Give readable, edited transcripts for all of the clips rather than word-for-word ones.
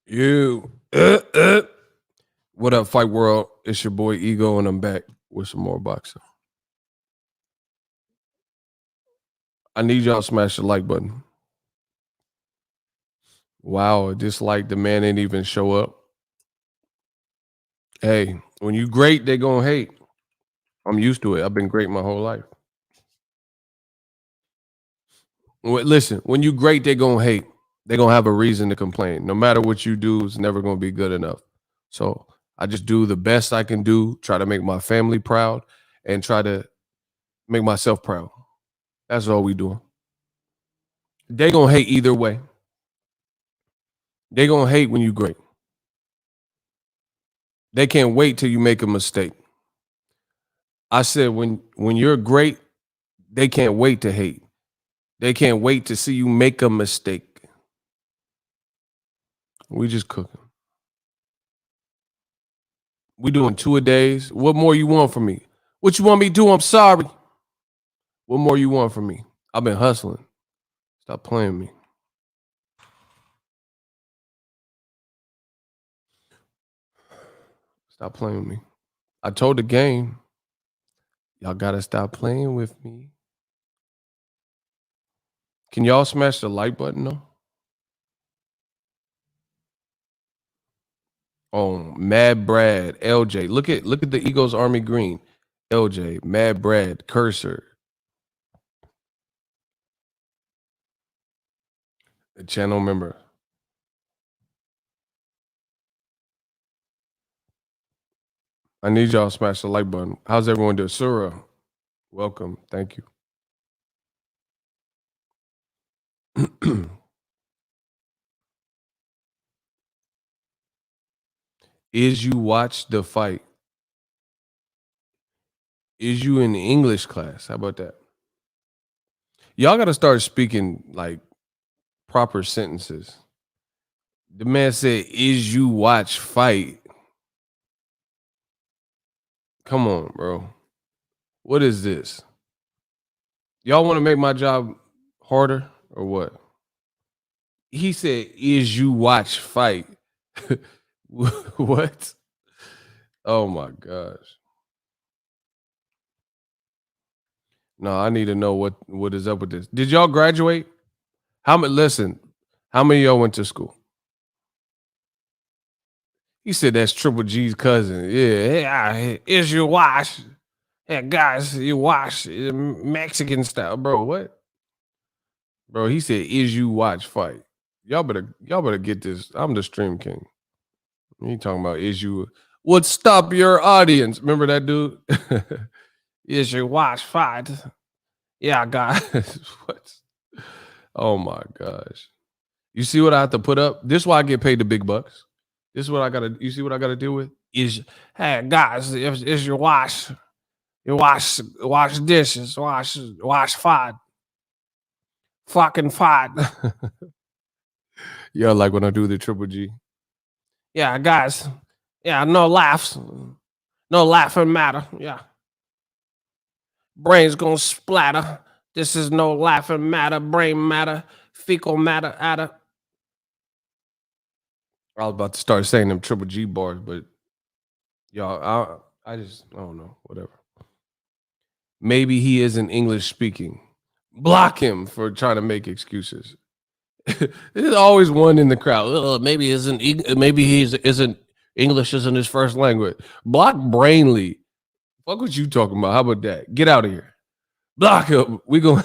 You. What up, Fight World? It's your boy Ego, and I'm back with some more boxing. I need y'all to smash the like button. Wow, just like the man didn't even show up. Hey, when you great, they gonna hate. I'm used to it. I've been great my whole life. Listen, when you great, they gonna hate. They gonna have a reason to complain. No matter what you do, it's never gonna be good enough. So I just do the best I can do, try to make my family proud, and try to make myself proud. That's all we doing. They gonna hate either way. They gonna hate when you great. They can't wait till you make a mistake. I said when you're great, they can't wait to hate. They can't wait to see you make a mistake. We just cooking. We doing 2-a-days. What more you want from me? What you want me to do? I'm sorry. What more you want from me? I've been hustling. Stop playing me. Stop playing with me. I told the game, y'all gotta stop playing with me. Can y'all smash the like button though? Oh, Mad Brad, LJ. Look at the Eagles Army Green. LJ, Mad Brad, Cursor. The channel member. I need y'all to smash the like button. How's everyone doing? Surah, welcome. Thank you. Is you watch the fight? Is you in English class? How about that? Y'all got to start speaking like proper sentences. The man said, "Is you watch fight?" Come on, bro. What is this? Y'all want to make my job harder or what? He said, "Is you watch fight?" What? Oh my gosh. No, I need to know what is up with this. Did y'all graduate? How many? Listen, how many of y'all went to school? He said that's Triple G's cousin. Yeah, is you watch? Yeah, guys, you watch Mexican style, bro. What, bro? He said, "Is you watch fight?" Y'all better get this. I'm the stream king. He talking about is you would stop your audience. Remember that dude? Is you watch fight? Yeah, guys. What? Oh my gosh. You see what I have to put up? This is why I get paid the big bucks. This is what I gotta. You see what I gotta deal with? Is hey guys, is you wash dishes, wash fight, fucking fight. Yeah, like when I do the Triple G. Yeah, guys. Yeah, no laughs, no laughing matter. Yeah, brains gonna splatter. This is no laughing matter, brain matter, fecal matter, adder. I was about to start saying them Triple G bars, but y'all, I don't know, whatever. Maybe he isn't English speaking. Block him for trying to make excuses. There's always one in the crowd. Maybe isn't English isn't his first language. Block Brainly. Fuck what you talking about? How about that? Get out of here. Block him. We gonna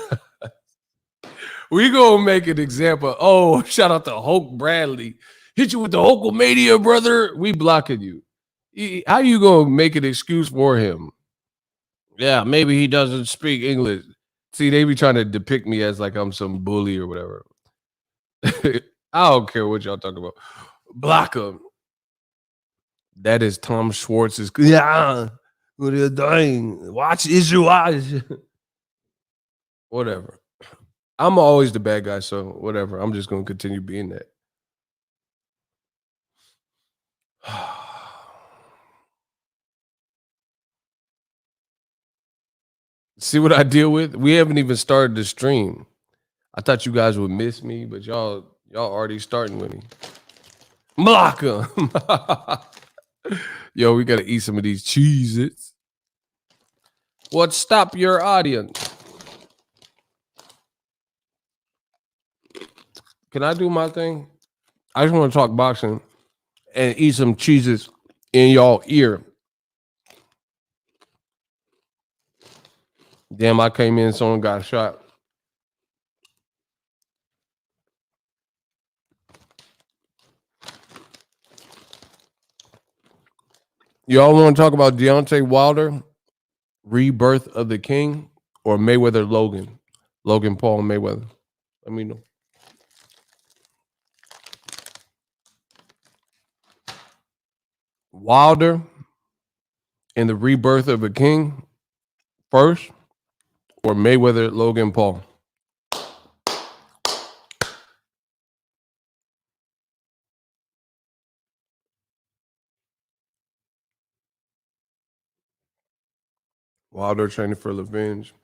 make an example. Oh, shout out to Hulk Bradley. Hit you with the Hulkamania, brother. We blocking you. How you gonna make an excuse for him? Yeah, maybe he doesn't speak English. See, they be trying to depict me as like I'm some bully or whatever. I don't care what y'all talking about. Block him. That is Tom Schwartz's. Yeah, what are you doing? Watch is you watch. Whatever. I'm always the bad guy, so whatever. I'm just gonna continue being that. See what I deal with? We haven't even started the stream. I thought you guys would miss me, but y'all already starting with me. Block him. Yo, we gotta eat some of these Cheez-Its. What stop your audience? Can I do my thing? I just want to talk boxing and eat some Cheez-Its in y'all ear. Damn, I came in, someone got shot. Y'all want to talk about Deontay Wilder, rebirth of the king, or Mayweather Logan Paul and Mayweather? Let me know. Wilder and the rebirth of a king first, or Mayweather Logan Paul? Wilder training for revenge.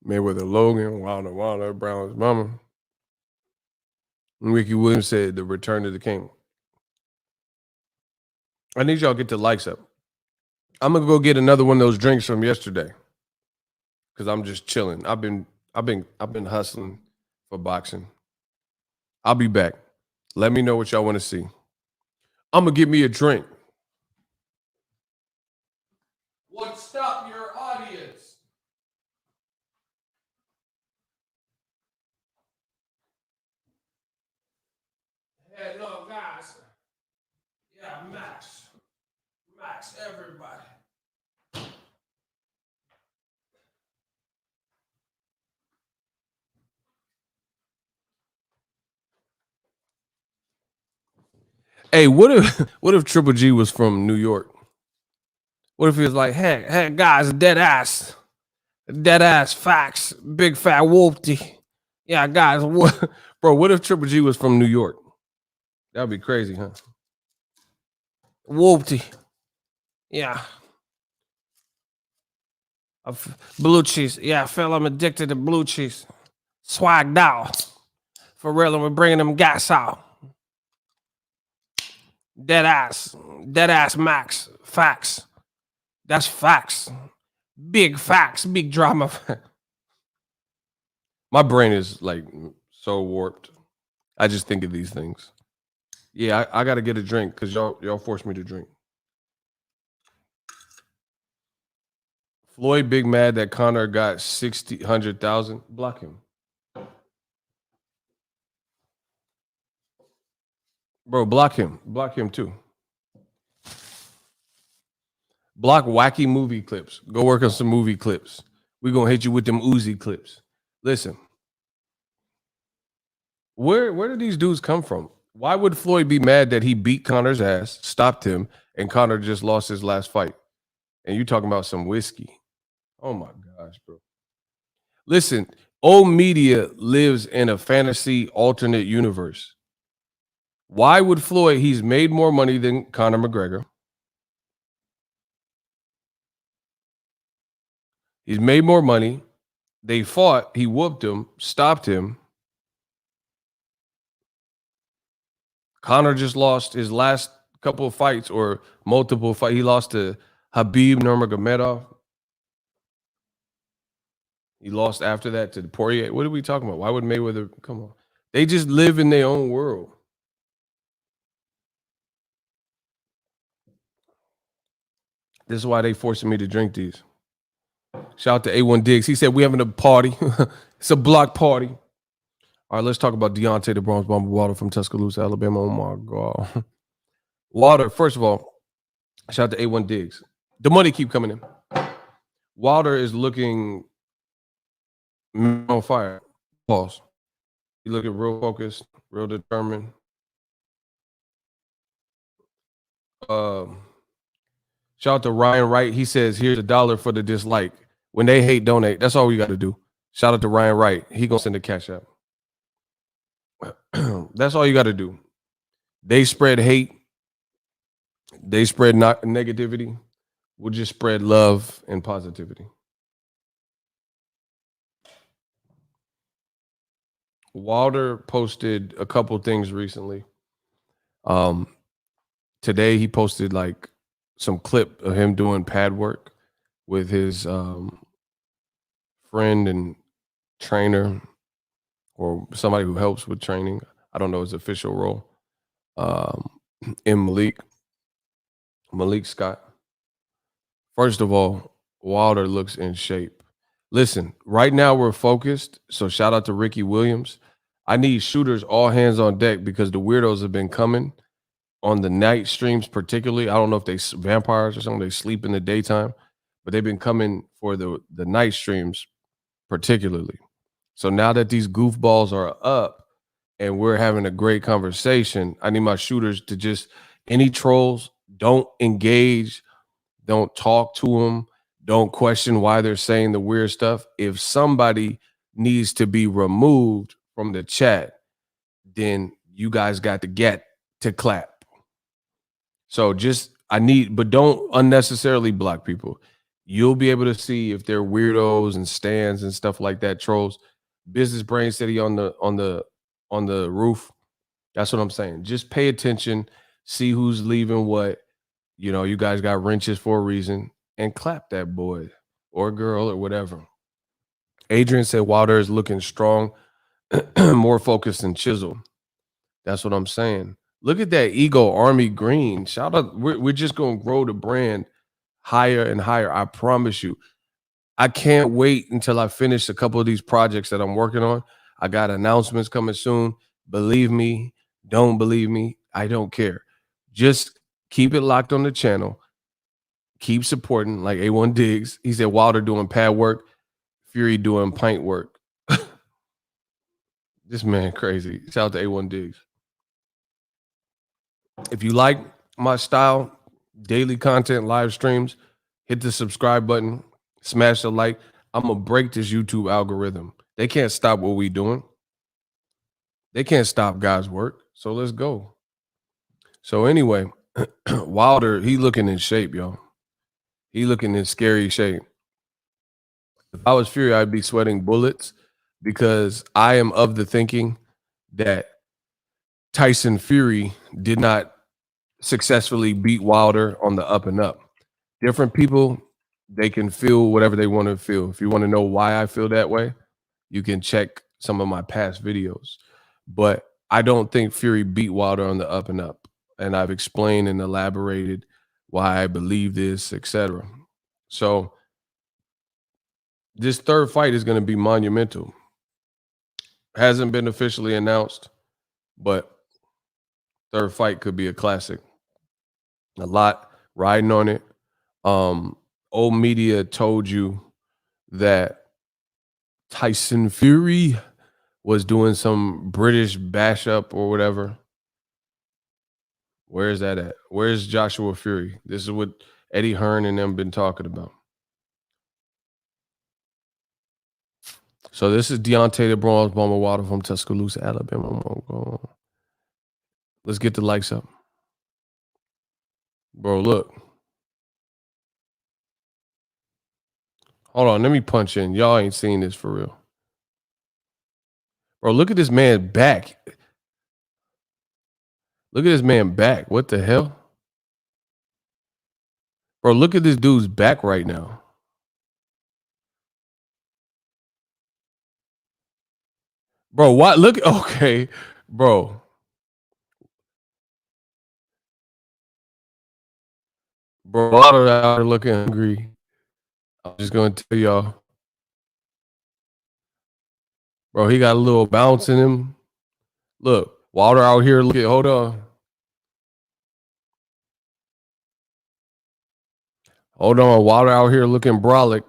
Mayweather Logan, Wilder, Brown's mama. And Ricky Williams said the return of the king. I need y'all to get the likes up. I'm gonna go get another one of those drinks from yesterday. Cause I'm just chilling. I've been hustling for boxing. I'll be back. Let me know what y'all want to see. I'm gonna get me a drink. What stop your audience? Hey, no, guys. Yeah, Max. Max, everybody. Hey, what if Triple G was from New York? What if he was like, hey guys, dead ass facts, big fat whoopty. Yeah, guys, what, bro? What if Triple G was from New York? That'd be crazy, huh? Whoopty. Yeah. Blue cheese. Yeah, I feel I'm addicted to blue cheese. Swagged out. For real, and we're bringing them gas out. Dead ass. Dead ass Max. Facts. That's facts. Big facts. Big drama. My brain is like so warped. I just think of these things. Yeah, I got to get a drink because y'all forced me to drink. Floyd big mad that Conor got 100,000. Block him. Bro, block him. Block him too. Block wacky movie clips. Go work on some movie clips. We're going to hit you with them Uzi clips. Listen, where did these dudes come from? Why would Floyd be mad that he beat Conor's ass, stopped him, and Conor just lost his last fight? And you talking about some whiskey. Oh my gosh, bro. Listen, old media lives in a fantasy alternate universe. Why would Floyd, he's made more money than Conor McGregor. He's made more money. They fought, he whooped him, stopped him. Conor just lost his last couple of fights or multiple fights. He lost to Habib Nurmagomedov. He lost after that to Poirier. What are we talking about? Why would Mayweather come on? They just live in their own world. This is why they forcing me to drink these. Shout out to A1 Diggs. He said we having a party. It's a block party. All right, let's talk about Deontay the Bronze Bomber Wilder from Tuscaloosa, Alabama. Oh my God. Wilder, first of all, shout out to A1 Diggs. The money keep coming in. Wilder is looking on fire. Pause. He looking real focused, real determined. Shout out to Ryan Wright. He says, here's $1 for the dislike. When they hate, donate. That's all we got to do. Shout out to Ryan Wright. He gonna send a cash app. That's all you got to do. They spread hate. They spread negativity. We'll just spread love and positivity. Wilder posted a couple things recently. today he posted like some clip of him doing pad work with his friend and trainer, or somebody who helps with training. I don't know his official role. In Malik Scott. First of all, Wilder looks in shape. Listen, right now we're focused. So shout out to Ricky Williams. I need shooters all hands on deck because the weirdos have been coming on the night streams, particularly. I don't know if they vampires or something. They sleep in the daytime, but they've been coming for the night streams particularly. So now that these goofballs are up and we're having a great conversation, I need my shooters to just, any trolls, don't engage, don't talk to them, don't question why they're saying the weird stuff. If somebody needs to be removed from the chat, then you guys got to get to clap. So just, but don't unnecessarily block people. You'll be able to see if they're weirdos and stands and stuff like that, trolls. Business Brain City on the roof. That's what I'm saying. Just pay attention, see who's leaving what. You know, you guys got wrenches for a reason, and clap that boy or girl or whatever. Adrian said Wilder is looking strong, more focused and chiseled. That's what I'm saying. Look at that Ego Army Green. Shout out. We're just going to grow the brand higher and higher. I promise you. I can't wait until I finish a couple of these projects that I'm working on. I got announcements coming soon. Believe me, don't believe me, I don't care. Just keep it locked on the channel. Keep supporting, like A1 Diggs. He said Wilder doing pad work, Fury doing pint work. This man crazy. Shout out to A1 Diggs. If you like my style, daily content, live streams, hit the subscribe button, smash the like. I'm going to break this YouTube algorithm. They can't stop what we doing. They can't stop God's work. So let's go. So anyway, Wilder, he looking in shape, yo. He looking in scary shape. If I was Fury, I'd be sweating bullets because I am of the thinking that Tyson Fury did not successfully beat Wilder on the up and up. Different people, they can feel whatever they want to feel. If you want to know why I feel that way, you can check some of my past videos. But I don't think Fury beat Wilder on the up and up. And I've explained and elaborated why I believe this, etc. So this third fight is going to be monumental. Hasn't been officially announced, but third fight could be a classic. A lot riding on it. Old media told you that Tyson Fury was doing some British bash up or whatever. Where is that at? Where's Joshua Fury? This is what Eddie Hearn and them been talking about. So this is Deontay the Bronze Bomber Wilder from Tuscaloosa, Alabama. Let's get the likes up. Bro, look. Hold on, let me punch in. Y'all ain't seen this for real. Bro, look at this man back. Look at this man back. What the hell? Bro, look at this dude's back right now. Bro, what? Look, okay, bro. Bro, Wilder out here looking hungry. I'm just going to tell y'all. Bro, he got a little bounce in him. Look, Wilder out here looking, hold on. Hold on, Wilder out here looking brolic.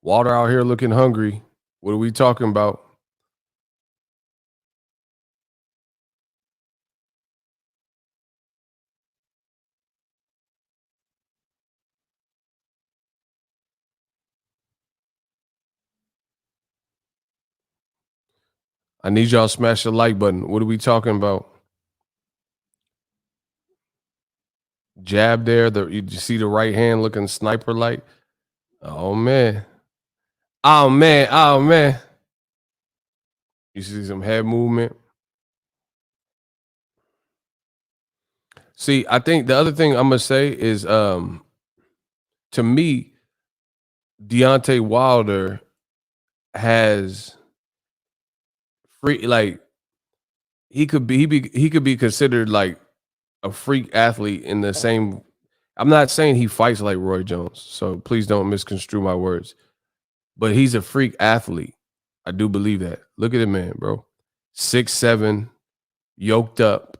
Wilder out here looking hungry. What are we talking about? I need y'all to smash the like button. What are we talking about? Jab there. You see the right hand looking sniper like. Oh man. Oh man. Oh man. You see some head movement. See, I think the other thing I'm gonna say is, to me, Deontay Wilder has free like he could be considered like a freak athlete in the same. I'm not saying he fights like Roy Jones, so please don't misconstrue my words. But he's a freak athlete. I do believe that. Look at the man, bro. 6'7", yoked up.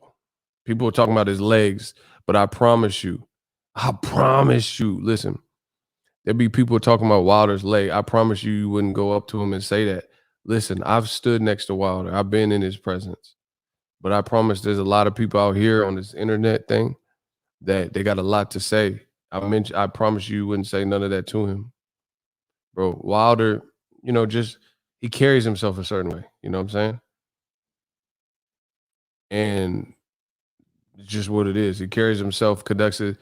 People are talking about his legs, but I promise you, listen, there'd be people talking about Wilder's leg. I promise you, you wouldn't go up to him and say that. Listen, I've stood next to Wilder. I've been in his presence. But I promise there's a lot of people out here on this internet thing that they got a lot to say. I promise you wouldn't say none of that to him. Bro, Wilder, just he carries himself a certain way. You know what I'm saying? And it's just what it is. He carries himself, conducts it.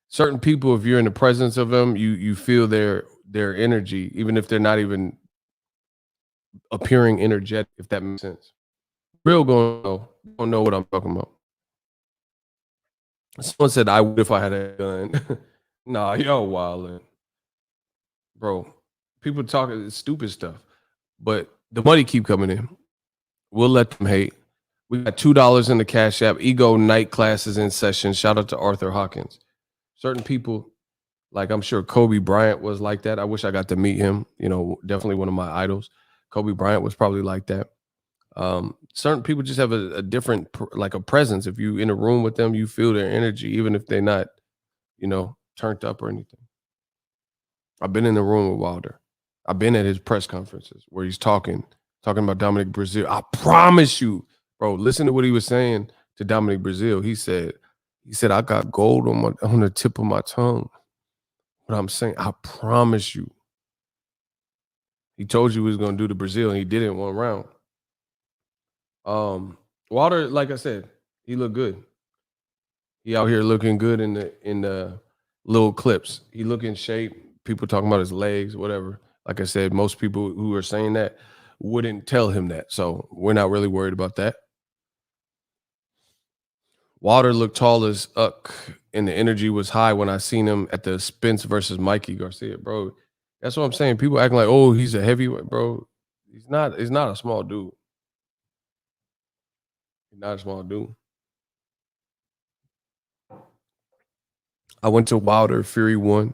Certain people, if you're in the presence of them, you feel their energy, even if they're not even appearing energetic, if that makes sense. Real gonna know what I'm talking about. Someone said I would if I had a gun. Nah, yo, wildin'. Bro. People talking stupid stuff. But the money keep coming in. We'll let them hate. We got $2 in the Cash App. Ego night classes in session. Shout out to Arthur Hawkins. Certain people, like I'm sure Kobe Bryant was like that. I wish I got to meet him. Definitely one of my idols. Kobe Bryant was probably like that. Certain people just have a different like a presence. If you in a room with them, you feel their energy, even if they're not, turned up or anything. I've been in the room with Wilder. I've been at his press conferences where he's talking about Dominic Brazil. I promise you, bro. Listen to what he was saying to Dominic Brazil. He said, I got gold on the tip of my tongue. What I'm saying, I promise you. He told you he was going to do the Brazil, and he did it in one round. Wilder, like I said, he looked good. He out here looking good in the little clips. He look in shape. People talking about his legs, whatever. Like I said, most people who are saying that wouldn't tell him that. So we're not really worried about that. Wilder looked tall as uck, and the energy was high when I seen him at the Spence versus Mikey Garcia, bro. That's what I'm saying. People acting like, oh, he's a heavyweight, bro. He's not a small dude. He's not a small dude. I went to Wilder, Fury 1,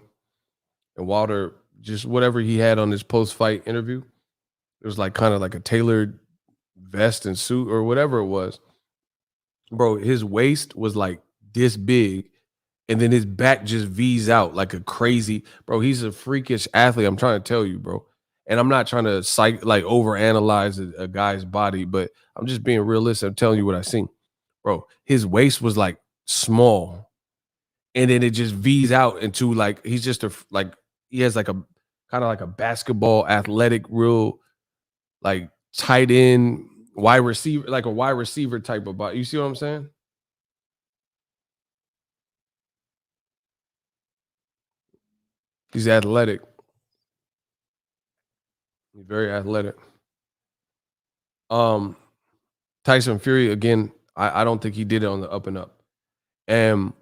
and Wilder, just whatever he had on his post-fight interview, it was like kind of like a tailored vest and suit or whatever it was. Bro, his waist was like this big, and then his back just V's out like a crazy, bro. He's a freakish athlete. I'm trying to tell you, bro. And I'm not trying to overanalyze a guy's body, but I'm just being realistic. I'm telling you what I seen. Bro, his waist was like small, and then it just V's out into like he's just he has like a kind of like a basketball athletic, real like tight end wide receiver, like a wide receiver type of body. You see what I'm saying? He's athletic. He's very athletic. Tyson Fury, again, I don't think he did it on the up and up. And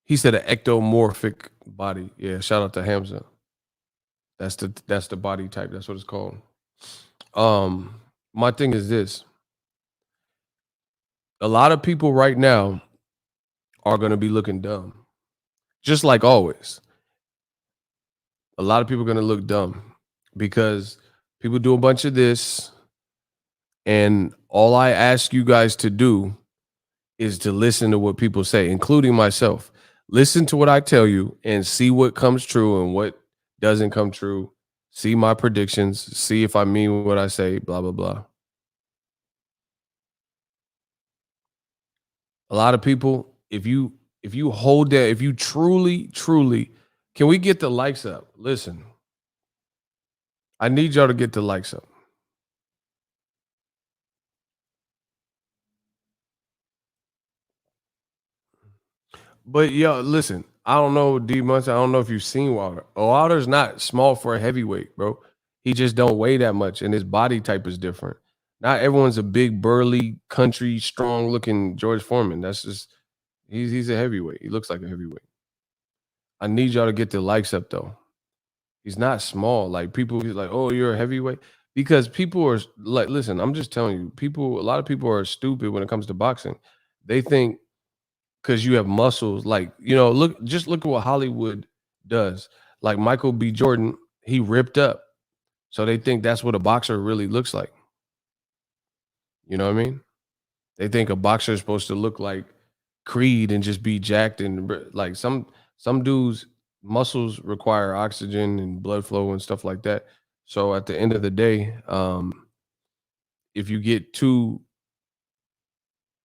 he said an ectomorphic body. Yeah, shout out to Hamza. That's the body type. That's what it's called. My thing is this. A lot of people right now are going to be looking dumb. Just like always. A lot of people are going to look dumb because people do a bunch of this, and all I ask you guys to do is to listen to what people say, including myself. Listen to what I tell you and see what comes true and what doesn't come true. See my predictions. See if I mean what I say, blah, blah, blah. A lot of people, if you hold that, if you truly, can we get the likes up? Listen, I need y'all to get the likes up. But yo, listen, I don't know D Munson. I don't know if you've seen Wilder. Wilder's not small for a heavyweight, bro. He just don't weigh that much, and his body type is different. Not everyone's a big, burly, country, strong looking George Foreman. That's just he's a heavyweight. He looks like a heavyweight. I need y'all to get the likes up though. He's not small. Like people be like, "Oh, you're a heavyweight," because people are like, listen. I'm just telling you, people. A lot of people are stupid when it comes to boxing. They think because you have muscles, like look at what Hollywood does. Like Michael B. Jordan, he ripped up, so they think that's what a boxer really looks like. You know what I mean? They think a boxer is supposed to look like Creed and just be jacked and like some dudes muscles require oxygen and blood flow and stuff like that. So at the end of the day, if you get too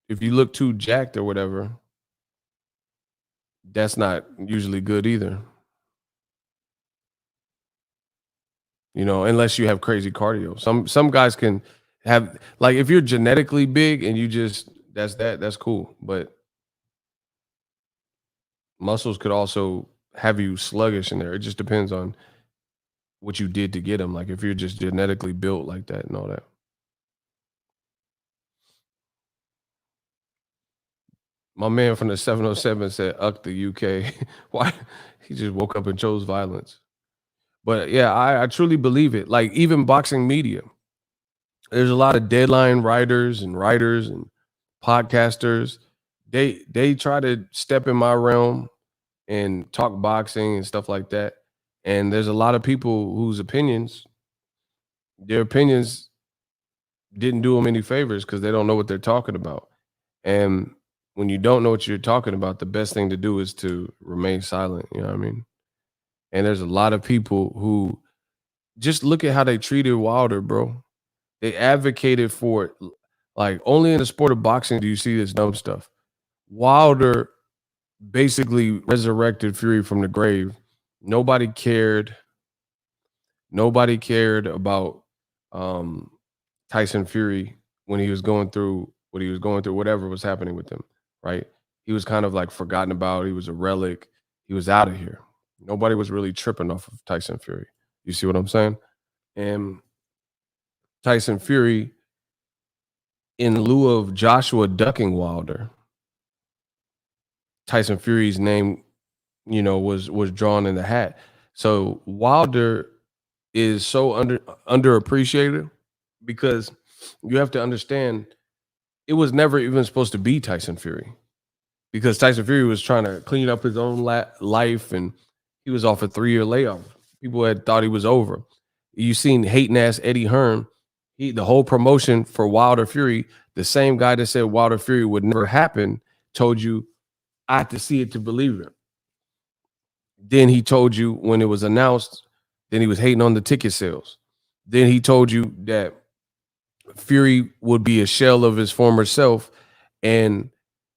if you look too jacked or whatever, that's not usually good either. Unless you have crazy cardio. Some guys can have like if you're genetically big and you just that's cool. But muscles could also have you sluggish in there. It just depends on what you did to get them. Like if you're just genetically built like that and all that. My man from the 707 said, "Uck the UK." Why? He just woke up and chose violence. But yeah, I truly believe it. Like even boxing media, there's a lot of deadline writers and podcasters. They try to step in my realm and talk boxing and stuff like that. And there's a lot of people whose their opinions didn't do them any favors because they don't know what they're talking about. And when you don't know what you're talking about, the best thing to do is to remain silent. You know what I mean? And there's a lot of people who just look at how they treated Wilder, bro. They advocated for it. Like only in the sport of boxing do you see this dumb stuff. Wilder basically resurrected Fury from the grave. Nobody cared. Nobody cared about um, Tyson Fury when he was going through what he was going through, whatever was happening with him, right? He was kind of like forgotten about. He was a relic. He was out of here. Nobody was really tripping off of Tyson Fury. You see what I'm saying? And Tyson Fury, in lieu of Joshua ducking Wilder, Tyson Fury's name, was drawn in the hat. So Wilder is so underappreciated because you have to understand it was never even supposed to be Tyson Fury because Tyson Fury was trying to clean up his own life and he was off a 3-year layoff. People had thought he was over. You seen hating ass Eddie Hearn. The whole promotion for Wilder Fury, the same guy that said Wilder Fury would never happen, told you I had to see it to believe it. Then he told you when it was announced, then he was hating on the ticket sales. Then he told you that Fury would be a shell of his former self and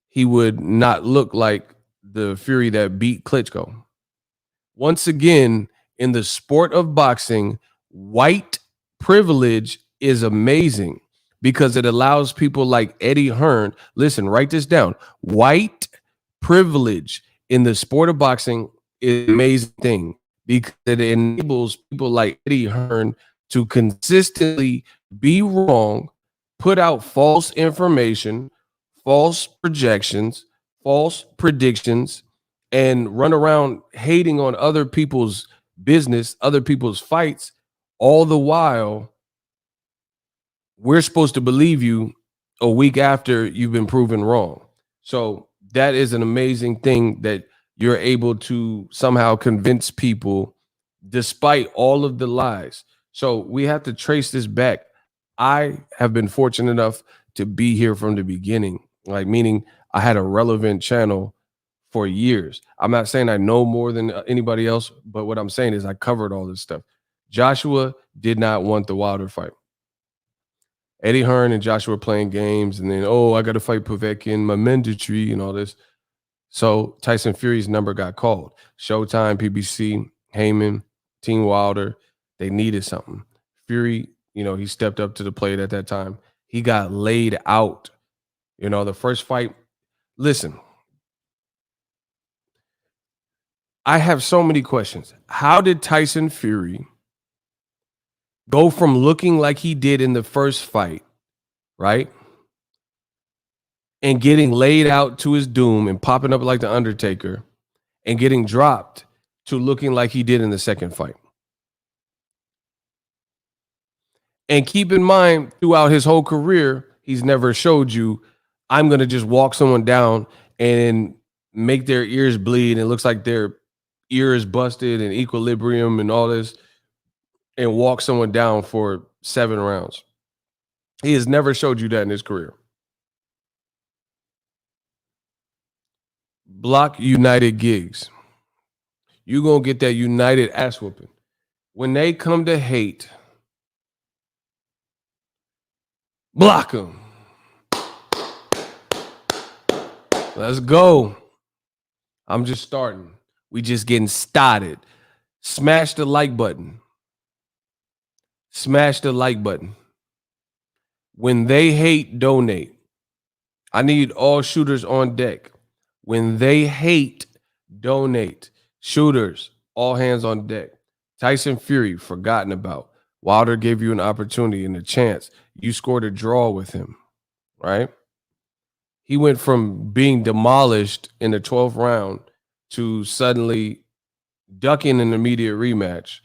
he would not look like the Fury that beat Klitschko. Once again, in the sport of boxing, white privilege is amazing because it allows people like Eddie Hearn. Listen, write this down. White privilege in the sport of boxing is an amazing thing because it enables people like Eddie Hearn to consistently be wrong, put out false information, false projections, false predictions, and run around hating on other people's business, other people's fights, all the while we're supposed to believe you a week after you've been proven wrong. So that is an amazing thing that you're able to somehow convince people despite all of the lies. So we have to trace this back. I have been fortunate enough to be here from the beginning, like meaning I had a relevant channel for years. I'm not saying I know more than anybody else, but what I'm saying is I covered all this stuff. Joshua did not want the Wilder fight. Eddie Hearn and Joshua playing games, and then, oh, I got to fight Povetkin, my mandatory, and all this. So Tyson Fury's number got called. Showtime, PBC, Heyman, Team Wilder, they needed something. Fury, he stepped up to the plate at that time. He got laid out. The first fight. Listen, I have so many questions. How did Tyson Fury go from looking like he did in the first fight right? And getting laid out to his doom and popping up like the Undertaker and getting dropped to looking like he did in the second fight. And keep in mind, throughout his whole career, he's never showed you, I'm going to just walk someone down and make their ears bleed. And it looks like their ear is busted and equilibrium and all this, and walk someone down for 7 rounds. He has never showed you that in his career. Block United gigs. You're going to get that United ass whooping. When they come to hate, block them. Let's go. I'm just starting. We just getting started. Smash the like button. Smash the like button. When they hate, donate. I need all shooters on deck. When they hate, donate. Shooters, all hands on deck. Tyson Fury, forgotten about. Wilder gave you an opportunity and a chance. You scored a draw with him, right? He went from being demolished in the 12th round to suddenly ducking an immediate rematch,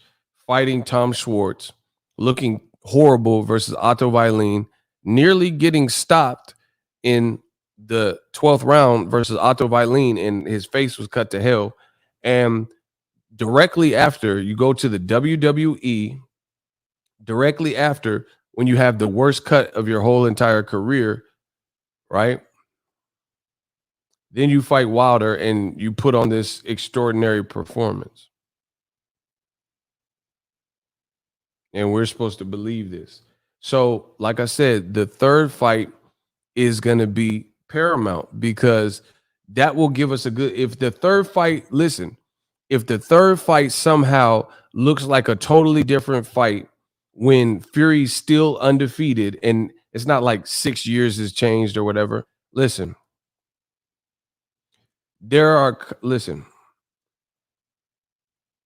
fighting Tom Schwartz, looking horrible versus Otto Wallin, nearly getting stopped in the 12th round versus Otto Wallin, and his face was cut to hell. And directly after, you go to the WWE, directly after, when you have the worst cut of your whole entire career, right? Then you fight Wilder and you put on this extraordinary performance. And we're supposed to believe this. So, like I said, the third fight is going to be paramount because that will give us a good, if the third fight, listen, if the third fight somehow looks like a totally different fight when Fury's still undefeated and it's not like 6 years has changed or whatever, listen,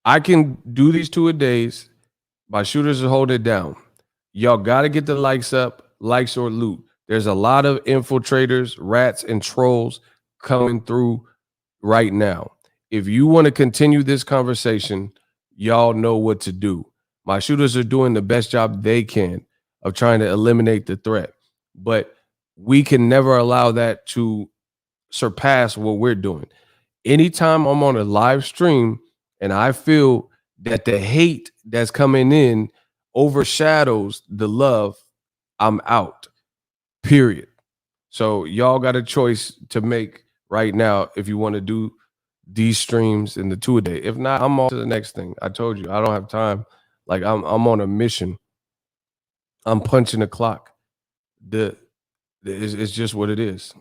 I can do these 2-a-days. My shooters are holding it down. Y'all got to get the likes up, likes or loot. There's a lot of infiltrators, rats, and trolls coming through right now. If you want to continue this conversation, y'all know what to do. My shooters are doing the best job they can of trying to eliminate the threat, but we can never allow that to surpass what we're doing. Anytime I'm on a live stream and I feel that the hate that's coming in overshadows the love, I'm out, period. So y'all got a choice to make right now if you want to do these streams in the 2-a-day. If not, I'm on to the next thing. I told you, I don't have time. Like I'm on a mission. I'm punching the clock. It's just what it is.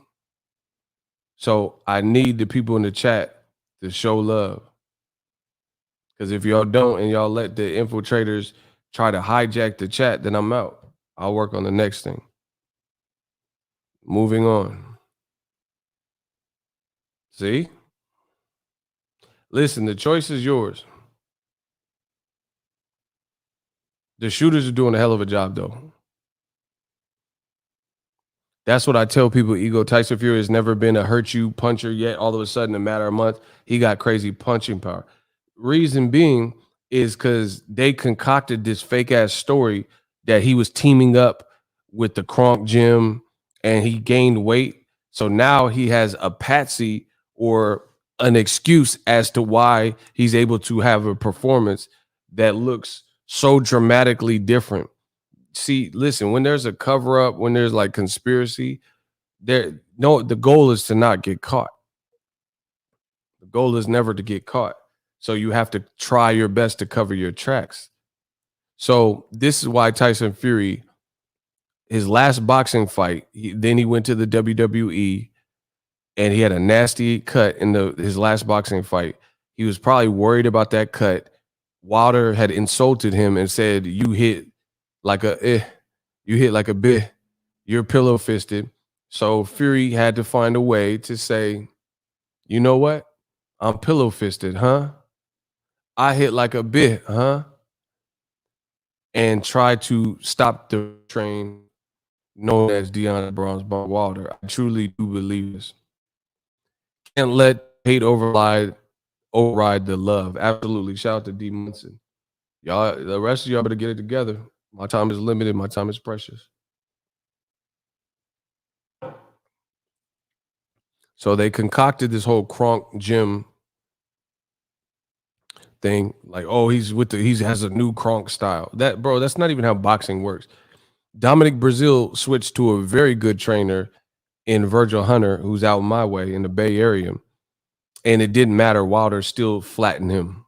So I need the people in the chat to show love. Because if y'all don't and y'all let the infiltrators try to hijack the chat, then I'm out. I'll work on the next thing. Moving on. See? Listen, the choice is yours. The shooters are doing a hell of a job, though. That's what I tell people. Ego Tyson Fury has never been a hurt you puncher yet. All of a sudden, in a matter of months, he got crazy punching power. Reason being is because they concocted this fake ass story that he was teaming up with the Kronk gym and he gained weight. So now he has a patsy or an excuse as to why he's able to have a performance that looks so dramatically different. See, listen, when there's a cover up, when there's like conspiracy, the goal is to not get caught. The goal is never to get caught. So you have to try your best to cover your tracks. So this is why Tyson Fury, his last boxing fight, then he went to the WWE and he had a nasty cut in his last boxing fight. He was probably worried about that cut. Wilder had insulted him and said, you hit like a bit, you're pillow fisted. So Fury had to find a way to say, you know what? I'm pillow fisted, huh? I hit like a bit, huh? And try to stop the train known as Deontay Wilder. I truly do believe this. Can't let hate override the love. Absolutely. Shout out to D Munson. Y'all, the rest of y'all better get it together. My time is limited. My time is precious. So they concocted this whole Kronk gym thing. Like, oh, he has a new Kronk style. That's not even how boxing works. Dominic Brazil switched to a very good trainer in Virgil Hunter, who's out my way in the Bay Area. And it didn't matter. Wilder still flattened him.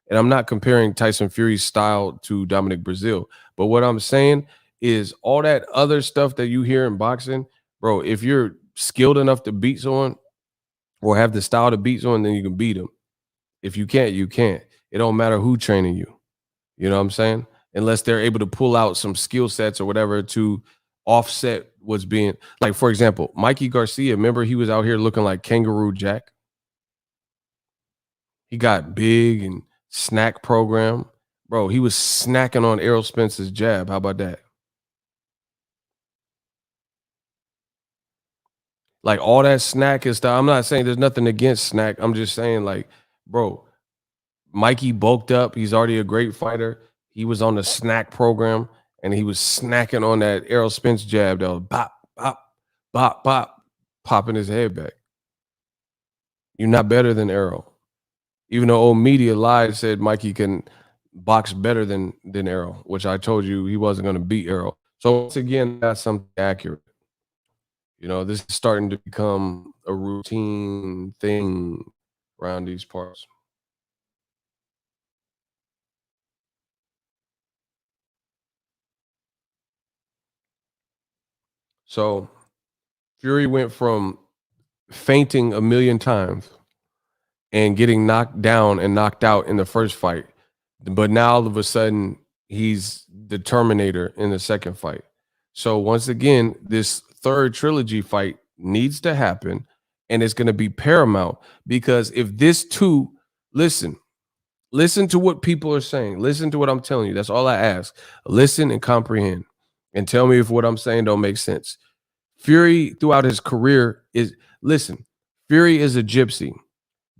And I'm not comparing Tyson Fury's style to Dominic Brazil. But what I'm saying is all that other stuff that you hear in boxing, bro, if you're skilled enough to beat someone or have the style to beat someone, then you can beat them. If you can't, you can't. It don't matter who training you. You know what I'm saying? Unless they're able to pull out some skill sets or whatever to offset what's being, like, for example, Mikey Garcia, remember he was out here looking like Kangaroo Jack? He got big and snack program. Bro, he was snacking on Errol Spence's jab. How about that? Like all that snack and stuff. I'm not saying there's nothing against snack. I'm just saying, like, bro, Mikey bulked up. He's already a great fighter. He was on the snack program and he was snacking on that Errol Spence jab that was bop, bop, bop, bop, popping his head back. You're not better than Errol. Even though old media lied, said Mikey can box better than Errol, which I told you he wasn't going to beat Errol. So once again, that's something accurate. You know, this is starting to become a routine thing around these parts. So Fury went from fainting a million times and getting knocked down and knocked out in the first fight, but now all of a sudden he's the Terminator in the second fight. So once again, this third trilogy fight needs to happen, and it's going to be paramount because if this two, listen to what people are saying, listen to what I'm telling you. That's all I ask. Listen and comprehend, and tell me if what I'm saying don't make sense. Fury throughout his career is, listen, Fury is a gypsy.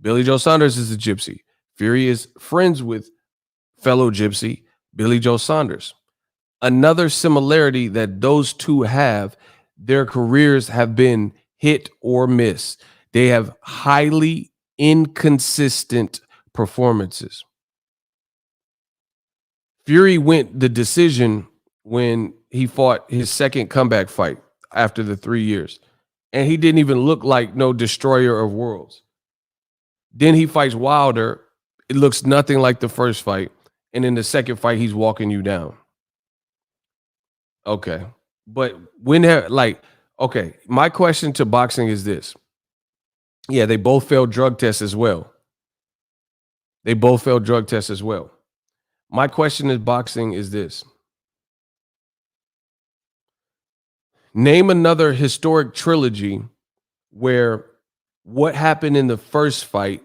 Billy Joe Saunders is a gypsy. Fury is friends with fellow gypsy Billy Joe Saunders. Another similarity that those two have, their careers have been hit or miss. They have highly inconsistent performances. Fury went the decision when he fought his second comeback fight after the 3 years, and he didn't even look like no destroyer of worlds. Then he fights Wilder. It looks nothing like the first fight. And in the second fight, he's walking you down. Okay. But okay, my question to boxing is this. Yeah, they both failed drug tests as well. My question is boxing is this. Name another historic trilogy where what happened in the first fight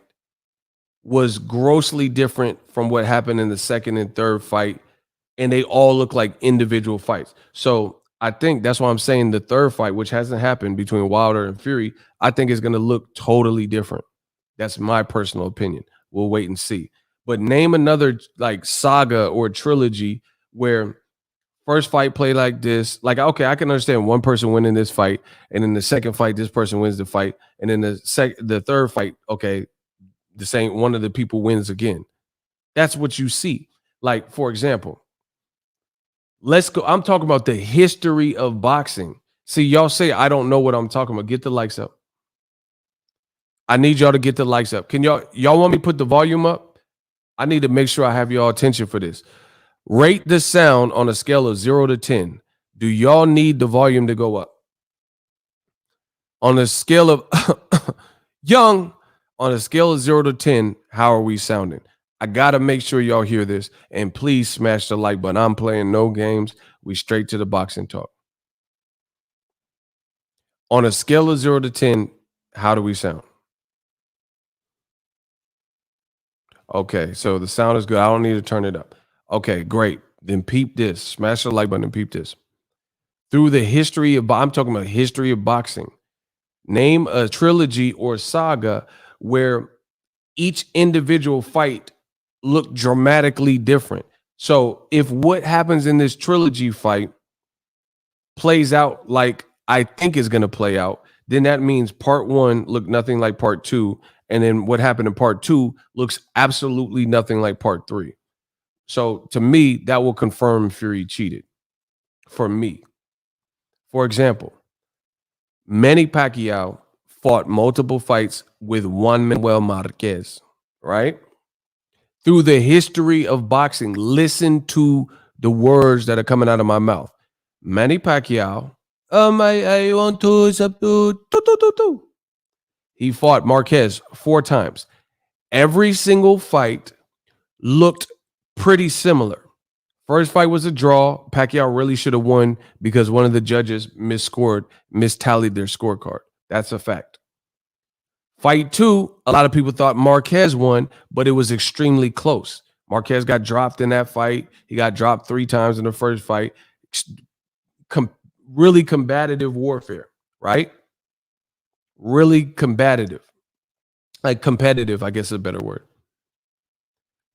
was grossly different from what happened in the second and third fight, and they all look like individual fights. So I think that's why I'm saying the third fight, which hasn't happened between Wilder and Fury, I think is going to look totally different. That's my personal opinion. We'll wait and see. But name another like saga or trilogy where first fight play like this. Like, okay, I can understand one person winning this fight, and in the second fight, this person wins the fight, and in the third fight, okay, the same one of the people wins again. That's what you see. Like, for example, let's go. I'm talking about the history of boxing. See, y'all say I don't know what I'm talking about. Get the likes up. I need y'all to get the likes up. Can y'all want me to put the volume up? I need to make sure I have y'all attention for this. Rate the sound on a scale of 0 to 10. Do y'all need the volume to go up? On a scale of young, on a scale of 0 to 10, how are we sounding? I got to make sure y'all hear this, and please smash the like button. I'm playing no games. We straight to the boxing talk. On a scale of 0 to 10, how do we sound? Okay, so the sound is good. I don't need to turn it up. Okay, great. Then peep this. Smash the like button and peep this. through the history of, I'm talking about history of boxing. Name a trilogy or saga where each individual fight looked dramatically different. So if what happens in this trilogy fight plays out like I think is going to play out, then that means part one looked nothing like part two. And then what happened in part two looks absolutely nothing like part three. So to me, that will confirm Fury cheated for me. For example, Manny Pacquiao fought multiple fights with Juan Manuel Marquez, right? Through the history of boxing, listen to the words that are coming out of my mouth. Manny Pacquiao, I want to subdue. He fought Marquez 4 times. Every single fight looked pretty similar. First fight was a draw. Pacquiao really should have won because one of the judges mistallied their scorecard. That's a fact. Fight 2, a lot of people thought Marquez won, but it was extremely close. Marquez got dropped in that fight. He got dropped 3 times in the first fight. Really combative warfare, right? Really combative. Like competitive, I guess is a better word.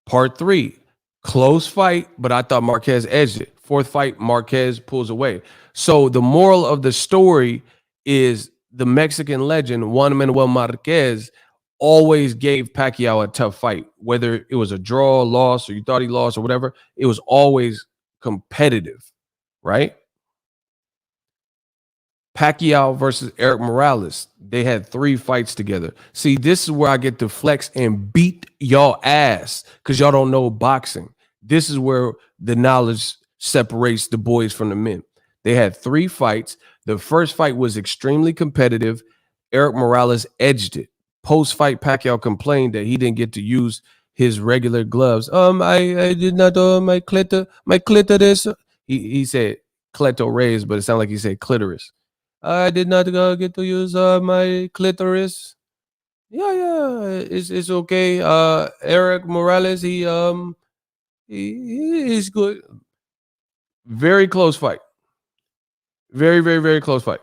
Part 3, close fight, but I thought Marquez edged it. 4th fight, Marquez pulls away. So the moral of the story is the Mexican legend, Juan Manuel Marquez, always gave Pacquiao a tough fight. Whether it was a draw, loss, or you thought he lost or whatever, it was always competitive, right? Pacquiao versus Eric Morales. They had 3 fights together. See, this is where I get to flex and beat y'all ass because y'all don't know boxing. This is where the knowledge separates the boys from the men. They had 3 fights. The first fight was extremely competitive. Eric Morales edged it. Post-fight, Pacquiao complained that he didn't get to use his regular gloves. I did not my clitoris. He said clitoris, but it sounded like he said clitoris. I did not get to use my clitoris. Yeah, it's okay. Eric Morales, he's good. Very close fight. Very, very, very close fight.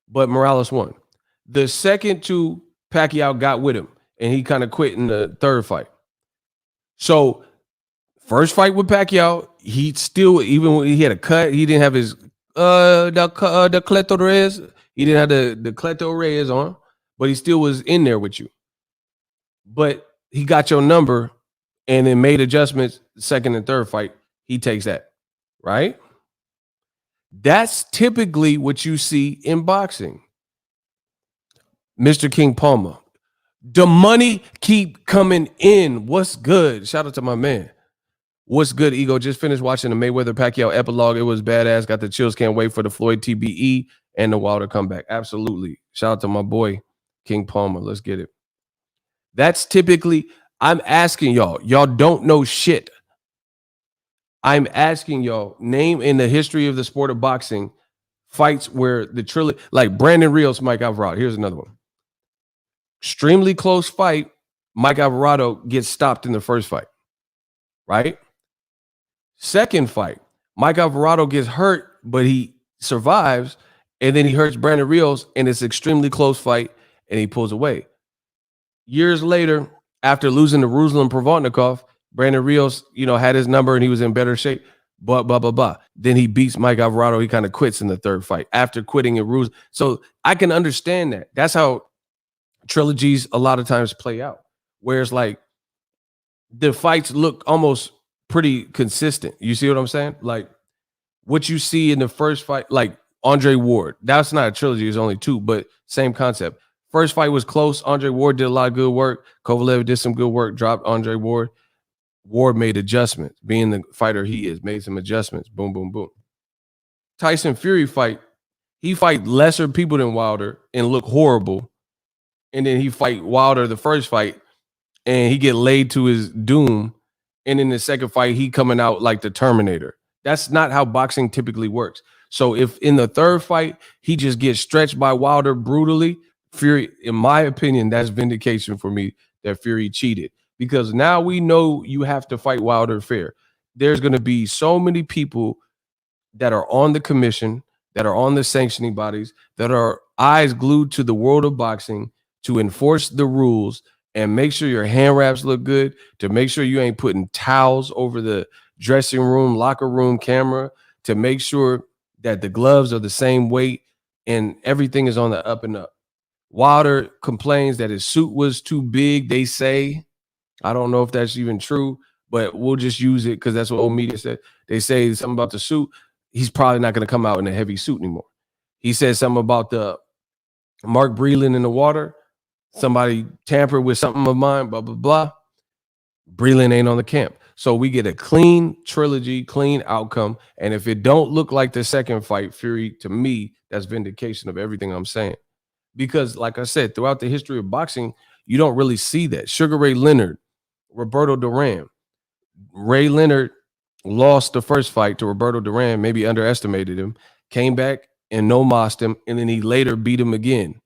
But Morales won. The second 2, Pacquiao got with him, and he kind of quit in the 3rd fight. So, first fight with Pacquiao, he still, even when he had a cut, he didn't have his the clitoris. He didn't have the clitoris on, but he still was in there with you. But he got your number and then made adjustments. Second and 3rd fight, he takes that, right? That's typically what you see in boxing. Mr. King Palmer, the money keep coming in. What's good? Shout out to my man. What's good, Ego? Just finished watching the Mayweather Pacquiao epilogue. It was badass. Got the chills. Can't wait for the Floyd TBE and the Wilder comeback. Absolutely. Shout out to my boy, King Palmer. Let's get it. That's typically, I'm asking y'all. Y'all don't know shit. I'm asking y'all, name in the history of the sport of boxing fights where the trilogy, like Brandon Rios, Mike Alvarado. Here's another one. Extremely close fight. Mike Alvarado gets stopped in the first fight, right? Second fight, Mike Alvarado gets hurt, but he survives, and then he hurts Brandon Rios, and it's an extremely close fight, and he pulls away. Years later, after losing to Ruslan Provodnikov, Brandon Rios, had his number, and he was in better shape, blah, blah, blah, blah. Then he beats Mike Alvarado. He kind of quits in the 3rd fight after quitting in Ruslan. So I can understand that. That's how trilogies a lot of times play out, whereas like the fights look almost pretty consistent. You see what I'm saying? Like what you see in the first fight, like Andre Ward, that's not a trilogy, it's only 2, but same concept. First fight was close. Andre Ward did a lot of good work. Kovalev did some good work, dropped Andre Ward. Ward made adjustments, being the fighter he is, made some adjustments. Boom, boom, boom. Tyson Fury fight, he fight lesser people than Wilder and look horrible. And then he fight Wilder the first fight and he get laid to his doom. And in the second fight, he coming out like the Terminator. That's not how boxing typically works. So if in the 3rd fight, he just gets stretched by Wilder brutally, Fury, in my opinion, that's vindication for me that Fury cheated. Because now we know you have to fight Wilder fair. There's going to be so many people that are on the commission, that are on the sanctioning bodies, that are eyes glued to the world of boxing to enforce the rules and make sure your hand wraps look good, to make sure you ain't putting towels over the dressing room, locker room camera, to make sure that the gloves are the same weight and everything is on the up and up. Wilder complains that his suit was too big, they say. I don't know if that's even true, but we'll just use it because that's what old media said. They say something about the suit. He's probably not going to come out in a heavy suit anymore. He said something about the Mark Breland in the water. Somebody tampered with something of mine, blah, blah, blah. Breland ain't on the camp. So we get a clean trilogy, clean outcome. And if it don't look like the second fight, Fury, to me, that's vindication of everything I'm saying. Because like I said, throughout the history of boxing, you don't really see that. Sugar Ray Leonard, Roberto Duran. Ray Leonard lost the first fight to Roberto Duran, maybe underestimated him, came back and no-mossed him, and then he later beat him again.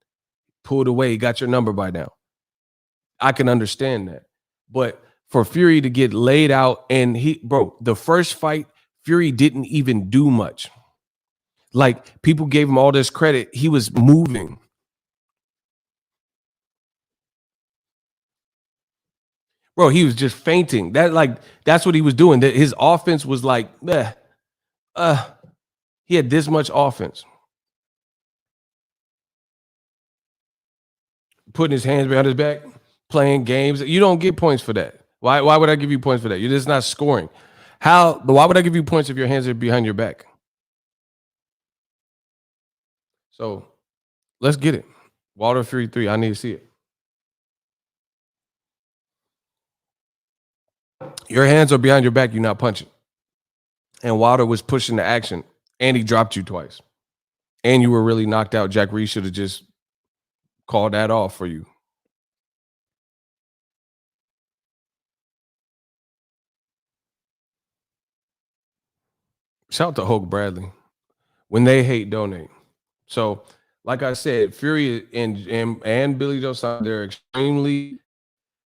Pulled away, got your number by now. I can understand that. But for Fury to get laid out, and the first fight, Fury didn't even do much. Like, people gave him all this credit. He was moving. Bro, he was just fainting. That's what he was doing. That his offense was like, he had this much offense. Putting his hands behind his back, playing games. You don't get points for that. Why would I give you points for that? You're just not scoring. Why would I give you points if your hands are behind your back? So let's get it. Wilder Fury 3. I need to see it. Your hands are behind your back. You're not punching. And Wilder was pushing the action, and he dropped you twice. And you were really knocked out. Jack Reese should have just called that off for you. Shout out to Hulk Bradley. When they hate, donate. So, like I said, Fury and Billy Joe Saunders, they're extremely,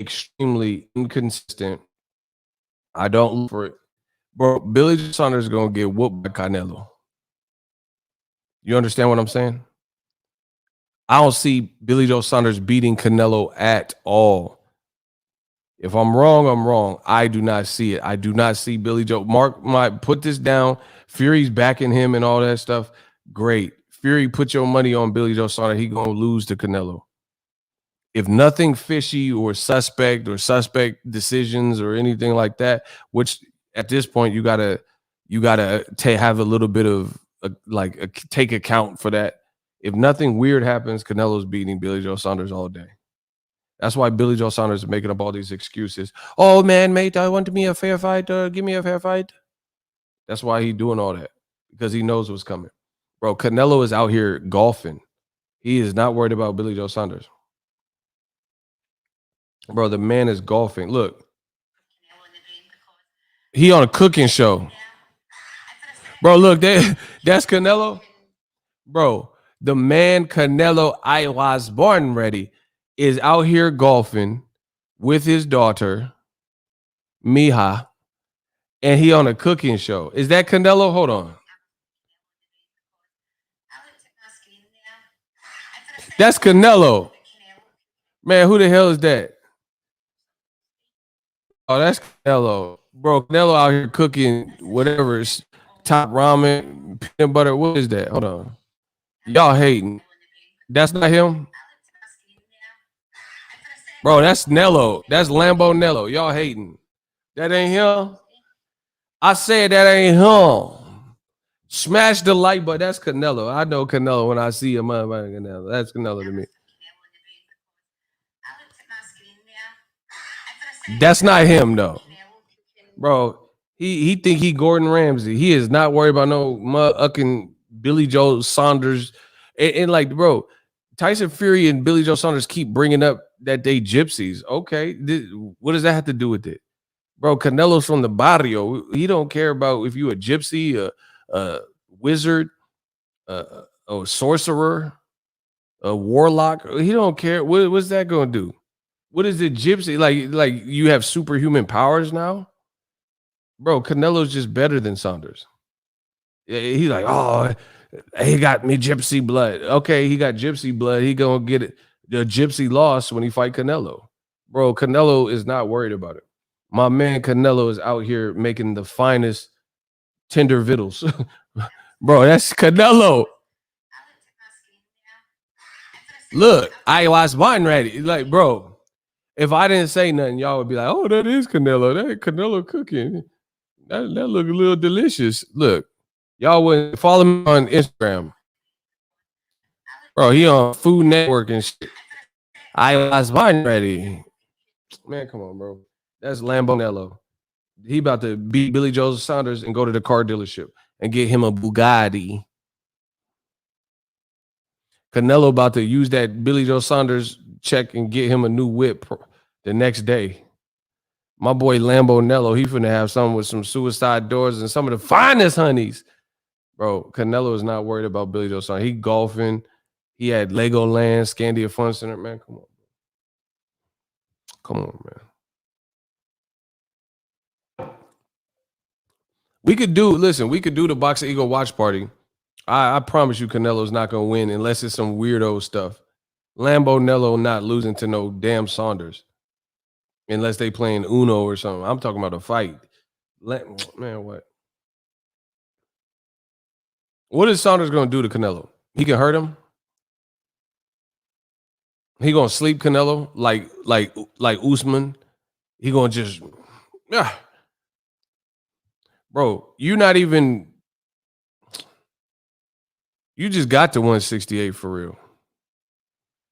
extremely inconsistent. I don't look for it. Bro, Billy Joe Saunders is going to get whooped by Canelo. You understand what I'm saying? I don't see Billy Joe Saunders beating Canelo at all. If I'm wrong, I'm wrong. I do not see it. I do not see Billy Joe. Put this down. Fury's backing him and all that stuff. Great. Fury, put your money on Billy Joe Saunders. He going to lose to Canelo. If nothing fishy or suspect decisions or anything like that, which at this point you gotta have a little bit of take account for that. If nothing weird happens, Canelo's beating Billy Joe Saunders all day. That's why Billy Joe Saunders is making up all these excuses. Oh man, mate, I want me a fair fight. Give me a fair fight. That's why he's doing all that, because he knows what's coming. Bro, Canelo is out here golfing. He is not worried about Billy Joe Saunders. Bro, the man is golfing. Look, he on a cooking show. Bro, look, that's Canelo. Bro, the man Canelo, I was born ready, is out here golfing with his daughter, Mija, and he on a cooking show. Is that Canelo? Hold on. That's Canelo. Man, who the hell is that? Oh, that's Canelo. Bro, Canelo out here cooking whatever is top ramen, peanut butter. What is that? Hold on. Y'all hating. That's not him? Bro, that's Nello. That's Lambo Nello. Y'all hating. That ain't him? I said that ain't him. Smash the like button. That's Canelo. I know Canelo when I see him. Canelo. That's Canelo to me. That's not him though. Bro, he think he Gordon Ramsay. He is not worried about no fucking Billy Joe Saunders. And like, bro, Tyson Fury and Billy Joe Saunders keep bringing up that they gypsies. Okay, what does that have to do with it? Bro, Canelo's from the barrio. He don't care about if you a gypsy, a wizard, a sorcerer, a warlock. He don't care. What's that going to do? What is it, gypsy? Like you have superhuman powers now? Bro, Canelo's just better than Saunders. He's like, oh, he got me gypsy blood. Okay, he got gypsy blood. He gonna get it. The gypsy loss when he fight Canelo. Bro, Canelo is not worried about it. My man Canelo is out here making the finest tender vittles. Bro, that's Canelo. Look, I was born ready. Like, bro, if I didn't say nothing, y'all would be like, oh, that is Canelo. That Canelo cooking. That look a little delicious. Look, y'all wouldn't follow me on Instagram. Bro, he on Food Network and shit. I was born ready. Man, come on, bro. That's Lambo Nello. He about to beat Billy Joe Saunders and go to the car dealership and get him a Bugatti. Canelo about to use that Billy Joe Saunders check and get him a new whip the next day. My boy Lambo Nello, he finna have something with some suicide doors and some of the finest honeys. Bro, Canelo is not worried about Billy Joe Saunders. He golfing. He had Legoland, Scandia Fun Center. Man, come on. Come on, man. We could do the Boxingego watch party. I promise you Canelo's not gonna win unless it's some weirdo stuff. Lambo Nello not losing to no damn Saunders. Unless they playing Uno or something. I'm talking about a fight. Man, what? What is Saunders gonna do to Canelo? He can hurt him. He gonna sleep Canelo like Usman. He gonna just, bro. You not even. You just got to 168 for real.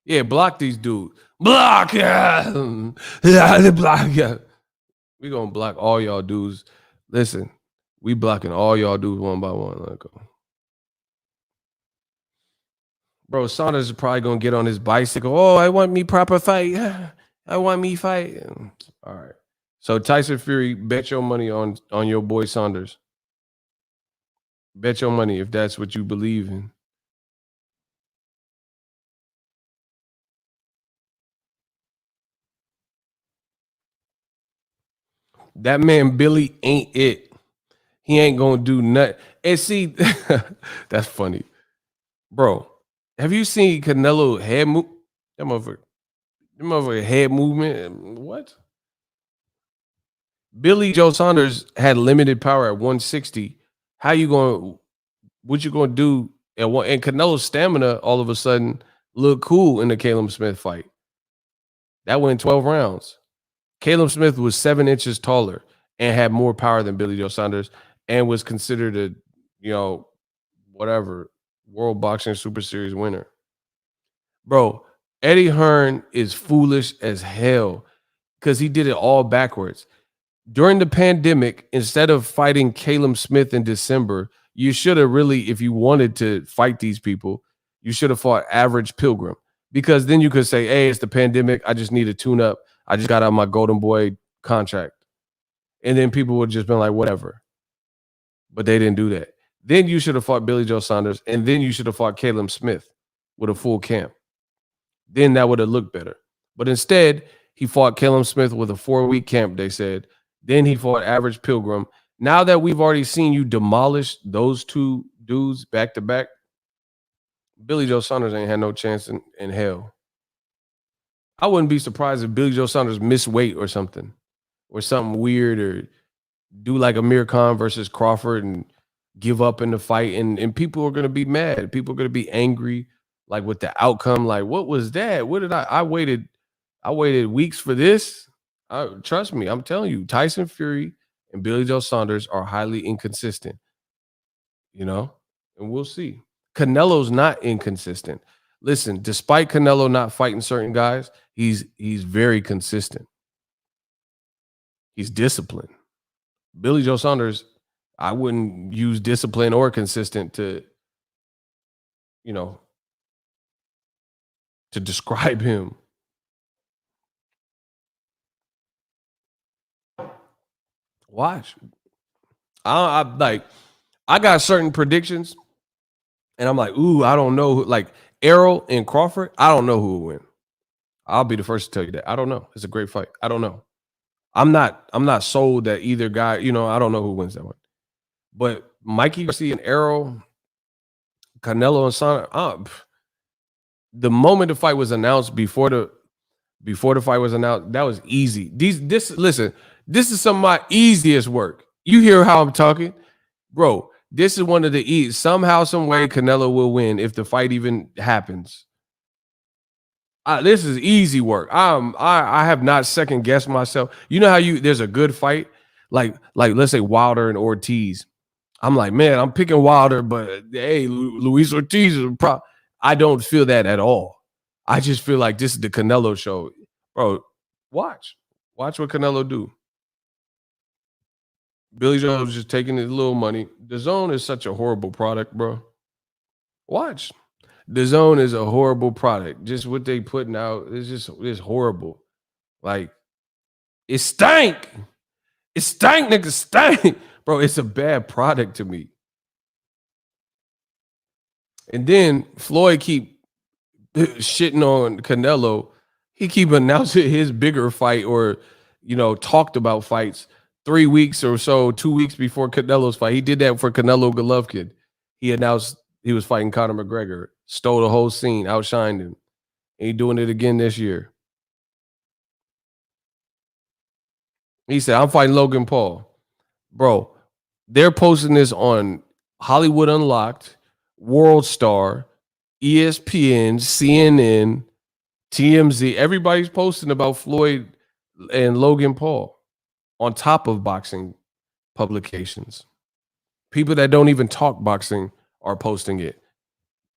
Yeah, block these dudes. Block, yeah. Block, yeah. We gonna block all y'all dudes. Listen, we blocking all y'all dudes one by one. Let go. Bro, Saunders is probably gonna get on his bicycle. Oh, I want me proper fight. I want me fight. All right. So Tyson Fury, bet your money on your boy Saunders. Bet your money if that's what you believe in. That man Billy ain't it. He ain't gonna do nothing. And see, that's funny, bro. Have you seen Canelo head move? That motherfucker head movement. What? Billy Joe Saunders had limited power at 160. How you going? What you gonna do? And Canelo's stamina all of a sudden looked cool in the Caleb Smith fight. That went 12 rounds. Caleb Smith was 7 inches taller and had more power than Billy Joe Saunders and was considered a, whatever, World Boxing Super Series winner. Bro, Eddie Hearn is foolish as hell because he did it all backwards. During the pandemic, instead of fighting Caleb Smith in December, you should have really, if you wanted to fight these people, you should have fought Average Pilgrim because then you could say, hey, it's the pandemic. I just need a tune up. I just got out my Golden Boy contract. And then people would just been like, whatever. But they didn't do that. Then you should have fought Billy Joe Saunders, and then you should have fought Caleb Smith with a full camp. Then that would have looked better. But instead, he fought Caleb Smith with a 4-week camp, they said. Then he fought Average Pilgrim. Now that we've already seen you demolish those two dudes back to back, Billy Joe Saunders ain't had no chance in hell. I wouldn't be surprised if Billy Joe Saunders missed weight or something weird, or do like Amir Khan versus Crawford and give up in the fight. And people are going to be mad. People are going to be angry, like with the outcome. Like, what was that? What did I waited weeks for this. Trust me, I'm telling you, Tyson Fury and Billy Joe Saunders are highly inconsistent, and we'll see. Canelo's not inconsistent. Listen, despite Canelo not fighting certain guys, he's very consistent. He's disciplined. Billy Joe Saunders, I wouldn't use discipline or consistent to describe him. Watch. I got certain predictions, and I'm like, ooh, I don't know. Like Errol and Crawford, I don't know who will win. I'll be the first to tell you that. I don't know. It's a great fight. I don't know. I'm not sold that either guy. I don't know who wins that one. But Mikey Garcia and Errol, Canelo and Saunders. The moment the fight was announced, before the fight was announced, that was easy. Listen, this is some of my easiest work. You hear how I'm talking, bro? This is one of the easy. Somehow, some way, Canelo will win if the fight even happens. This is easy work. I have not second guessed myself. You know how there's a good fight, like let's say Wilder and Ortiz. I'm like, man, I'm picking Wilder, but hey, Luis Ortiz is a pro. I don't feel that at all. I just feel like this is the Canelo show, bro. Watch what Canelo do. Billy Joe's just taking his little money. The Zone is such a horrible product, bro. Watch. The Zone is a horrible product. Just what they putting out it's horrible. Like it stank. It stank, nigga, stank. Bro, it's a bad product to me. And then Floyd keep shitting on Canelo. He keep announcing his bigger fight or, talked about fights 3 weeks or so, 2 weeks before Canelo's fight. He did that for Canelo Golovkin. He announced he was fighting Conor McGregor, stole the whole scene, outshined him. And he doing it again this year. He said, I'm fighting Logan Paul. Bro, they're posting this on Hollywood Unlocked, World Star, ESPN, CNN, TMZ. Everybody's posting about Floyd and Logan Paul on top of boxing publications. People that don't even talk boxing are posting it.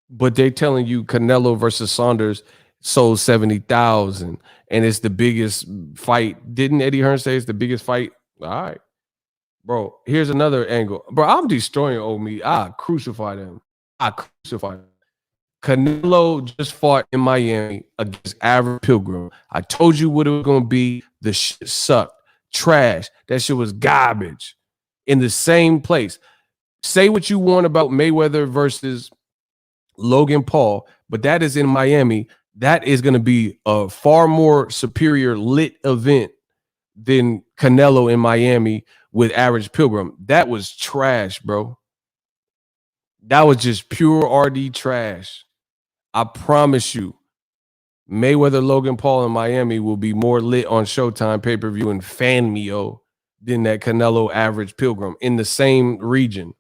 But they're telling you Canelo versus Saunders sold 70,000 and it's the biggest fight. Didn't Eddie Hearn say it's the biggest fight? All right. Bro, here's another angle. Bro, I'm destroying old me. I crucify them. Canelo just fought in Miami against Average Pilgrim. I told you what it was going to be. The shit sucked. Trash. That shit was garbage. In the same place. Say what you want about Mayweather versus Logan Paul, but that is in Miami. That is going to be a far more superior lit event than Canelo in Miami with Average Pilgrim. That was trash, bro. That was just pure RD trash. I promise you, Mayweather Logan Paul in Miami will be more lit on Showtime pay-per-view and Fanmio than that Canelo Average Pilgrim in the same region.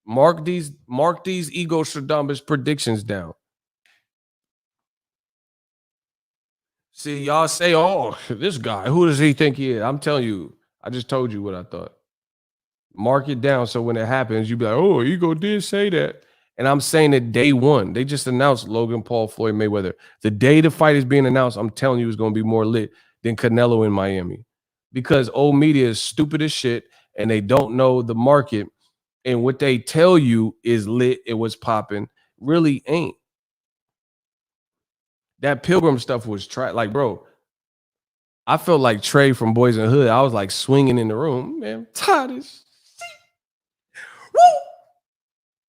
Mark these Ego Stradamus predictions down. See, y'all say, oh, this guy, who does he think he is? I'm telling you, I just told you what I thought. Mark it down so when it happens, you be like, oh, Ego did say that. And I'm saying that day one. They just announced Logan Paul, Floyd Mayweather. The day the fight is being announced, I'm telling you it's going to be more lit than Canelo in Miami. Because old media is stupid as shit and they don't know the market. And what they tell you is lit, it was popping, really ain't. That Pilgrim stuff was like, bro, I felt like Trey from Boys in the Hood. I was like swinging in the room. Man, I'm tired of this.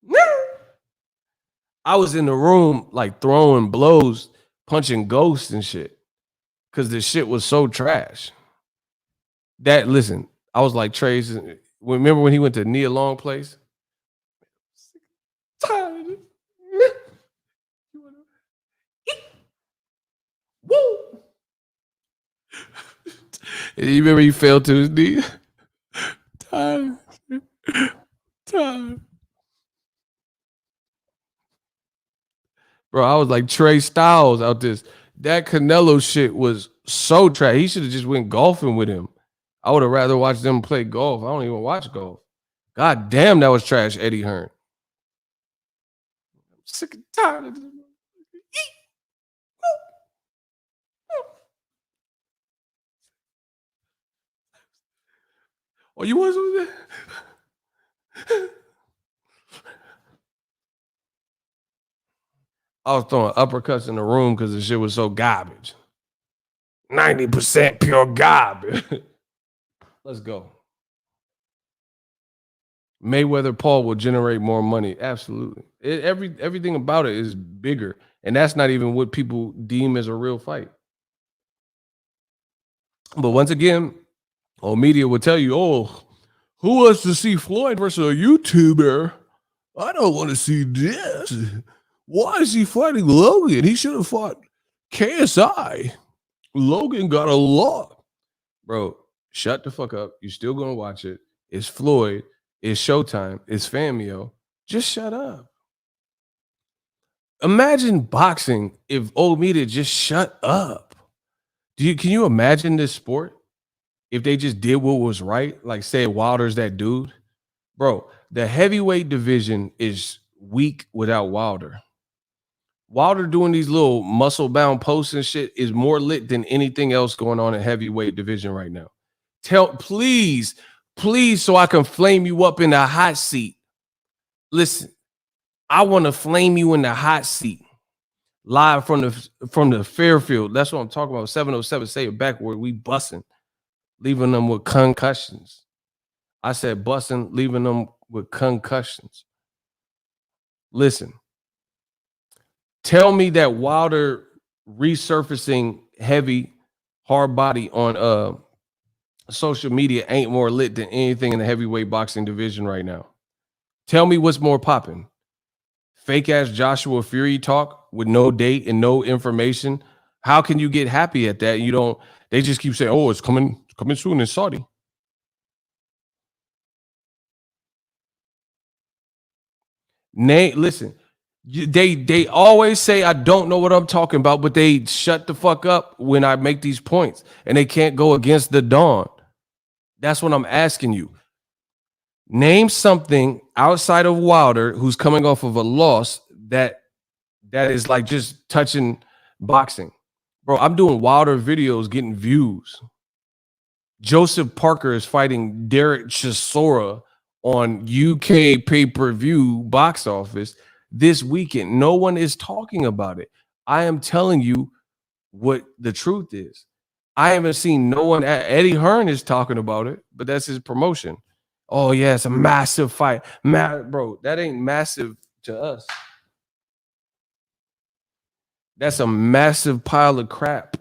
Woo! I was in the room like throwing blows, punching ghosts and shit. Cause the shit was so trash. Listen, I was like Trey's. Remember when he went to Nia Long place? Tired of this. Woo! You remember he fell to his knee? Tired. Bro, I was like Trey Styles out this. That Canelo shit was so trash. He should have just went golfing with him. I would have rather watched them play golf. I don't even watch golf. God damn, that was trash, Eddie Hearn. I'm sick and tired of this. Oh, you want some of that? I was throwing uppercuts in the room because the shit was so garbage. 90% pure garbage. Let's go. Mayweather Paul will generate more money. Absolutely. Everything about it is bigger. And that's not even what people deem as a real fight. But once again, old media will tell you, oh, Who wants to see Floyd versus a YouTuber? I don't want to see this. Why is he fighting Logan? He should have fought KSI. Logan got a lot. Bro, shut the fuck up. You're still going to watch it. It's Floyd. It's Showtime. It's Famio. Just shut up. Imagine boxing if old media just shut up. Can you imagine this sport if they just did what was right? Like say Wilder's that dude. Bro, the heavyweight division is weak without Wilder. Wilder doing these little muscle bound posts and shit is more lit than anything else going on in heavyweight division right now. Please, so I can flame you up in the hot seat. Listen, I want to flame you in the hot seat live from the Fairfield. That's what I'm talking about. 707, say it backward. We busting, leaving them with concussions. I said busting, leaving them with concussions. Listen, tell me that Wilder resurfacing heavy, hard body on social media ain't more lit than anything in the heavyweight boxing division right now. Tell me what's more popping. Fake ass Joshua Fury talk with no date and no information. How can you get happy at that? You don't. They just keep saying, "Oh, it's coming soon in Saudi." Nate, listen. They always say I don't know what I'm talking about, but they shut the fuck up when I make these points, and they can't go against the dawn. That's what I'm asking you. Name something outside of Wilder who's coming off of a loss that is like just touching boxing. Bro, I'm doing Wilder videos getting views. Joseph Parker is fighting Derek Chisora on UK pay-per-view box office this weekend. No one is talking about it. I am telling you what the truth is. I haven't seen no one. Eddie Hearn is talking about it, but that's his promotion. Oh, yeah, it's a massive fight. Bro, that ain't massive to us. That's a massive pile of crap.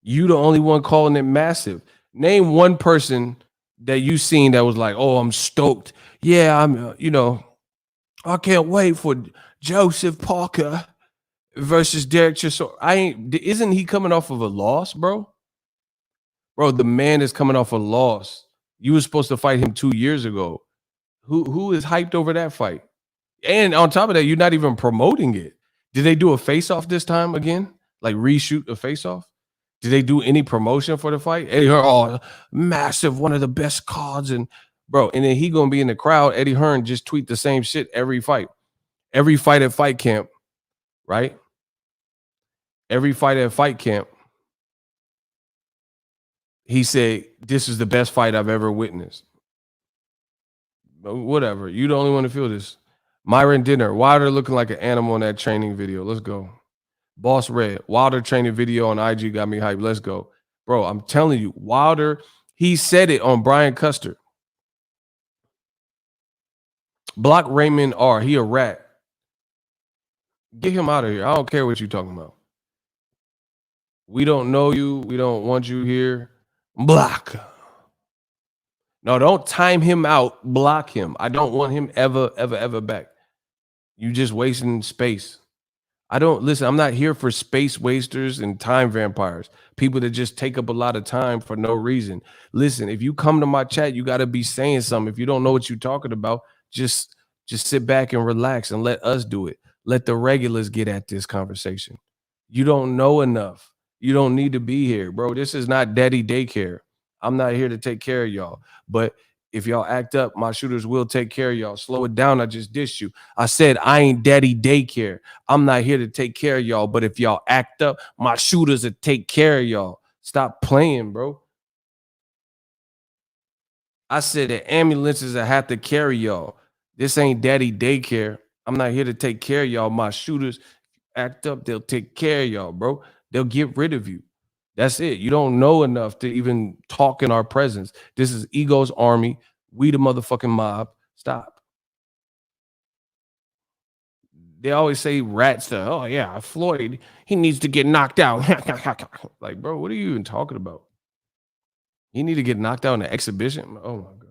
You the only one calling it massive. Name one person that you seen that was like, oh, I'm stoked. Yeah, I'm, I can't wait for Joseph Parker versus Derek Chisora. Isn't he coming off of a loss, bro? Bro, the man is coming off a loss. You were supposed to fight him 2 years ago. Who is hyped over that fight? And on top of that, you're not even promoting it. Did they do a face-off this time again? Like reshoot a face-off? Did they do any promotion for the fight? Eddie Hearn, oh, massive, one of the best cards. And bro, and then he gonna be in the crowd. Eddie Hearn just tweet the same shit every fight. Every fight at fight camp, right? Every fight at fight camp. He said, this is the best fight I've ever witnessed. Whatever. You the only one to feel this. Myron Dinner, Wilder looking like an animal in that training video. Let's go. Boss Red, Wilder training video on IG got me hyped. Let's go. Bro, I'm telling you, Wilder, he said it on Brian Custer. Block Raymond R. He a rat. Get him out of here. I don't care what you're talking about. We don't know you. We don't want you here. Block. No, don't time him out. Block him. I don't want him ever back. You just wasting space. Listen, I'm not here for space wasters and time vampires. People that just take up a lot of time for no reason. Listen, if you come to my chat, you got to be saying something. If you don't know what you're talking about, just sit back and relax and let us do it. Let the regulars get at this conversation. You don't know enough. You don't need to be here, bro. This is not daddy daycare. I'm not here to take care of y'all. But if y'all act up, my shooters will take care of y'all. Slow it down. I just dissed you. I said I ain't daddy daycare. I'm not here to take care of y'all. But if y'all act up, my shooters will take care of y'all. Stop playing, bro. I said that ambulances will have to carry y'all. This ain't daddy daycare. I'm not here to take care of y'all. My shooters act up, they'll take care of y'all, bro. They'll get rid of you. That's it. You don't know enough to even talk in our presence. This is Ego's army. We the motherfucking mob. Stop. They always say rats. Oh, yeah, Floyd, he needs to get knocked out. Like, bro, what are you even talking about? He need to get knocked out in an exhibition? Oh, my God.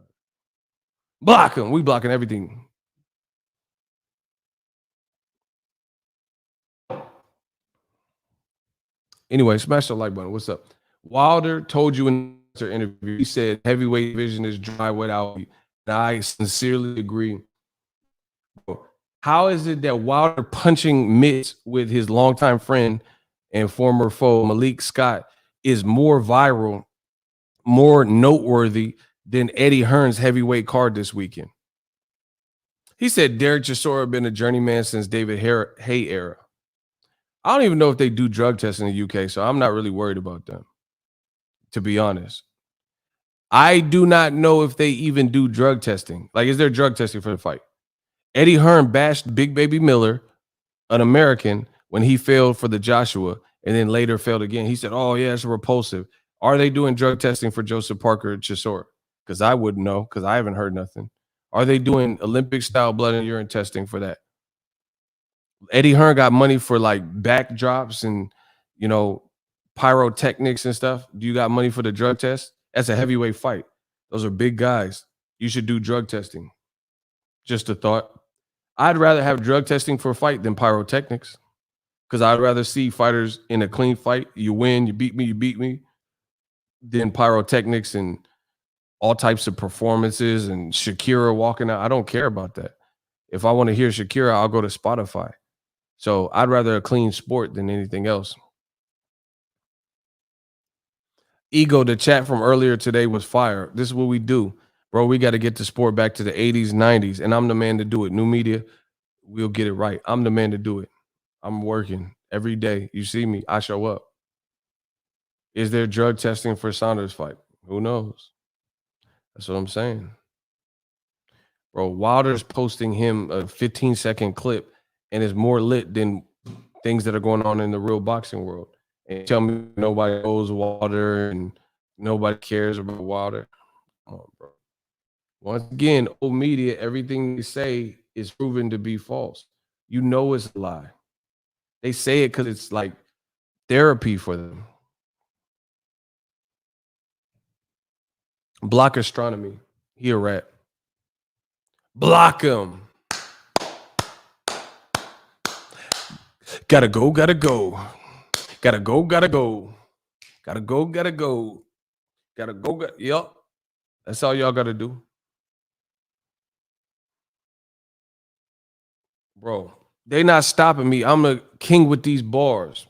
Block him. We blocking everything. Anyway, smash the like button. What's up? Wilder told you in an interview, he said heavyweight division is dry without me. And I sincerely agree. How is it that Wilder punching mitts with his longtime friend and former foe Malik Scott is more viral, more noteworthy than Eddie Hearn's heavyweight card this weekend? He said Derek Chisora been a journeyman since David Hay era. I don't even know if they do drug tests in the UK, so I'm not really worried about them, to be honest. I do not know if they even do drug testing. Like, is there drug testing for the fight? Eddie Hearn bashed Big Baby Miller, an American, when he failed for the Joshua and then later failed again. He said, oh, yeah, it's repulsive. Are they doing drug testing for Joseph Parker Chisora? Because I wouldn't know, because I haven't heard nothing. Are they doing Olympic-style blood and urine testing for that? Eddie Hearn got money for like backdrops and, pyrotechnics and stuff. Do you got money for the drug test? That's a heavyweight fight. Those are big guys. You should do drug testing. Just a thought. I'd rather have drug testing for a fight than pyrotechnics, because I'd rather see fighters in a clean fight. You win, you beat me, than pyrotechnics and all types of performances and Shakira walking out. I don't care about that. If I want to hear Shakira, I'll go to Spotify. So I'd rather a clean sport than anything else. Ego, the chat from earlier today was fire. This is what we do. Bro, we got to get the sport back to the 80s, 90s, and I'm the man to do it. New media, we'll get it right. I'm the man to do it. I'm working every day. You see me, I show up. Is there drug testing for Saunders fight? Who knows? That's what I'm saying. Bro, Wilder's posting him a 15-second clip and is more lit than things that are going on in the real boxing world. And tell me nobody knows Wilder and nobody cares about Wilder. Come on, bro. Once again, old media, everything they say is proven to be false. You know it's a lie. They say it because it's like therapy for them. Block astronomy. He a rat. Block him. Gotta go, gotta go. Gotta go, gotta go. Gotta go, gotta go. Gotta go, yep. That's all y'all gotta do. Bro, they not stopping me. I'm a king with these bars.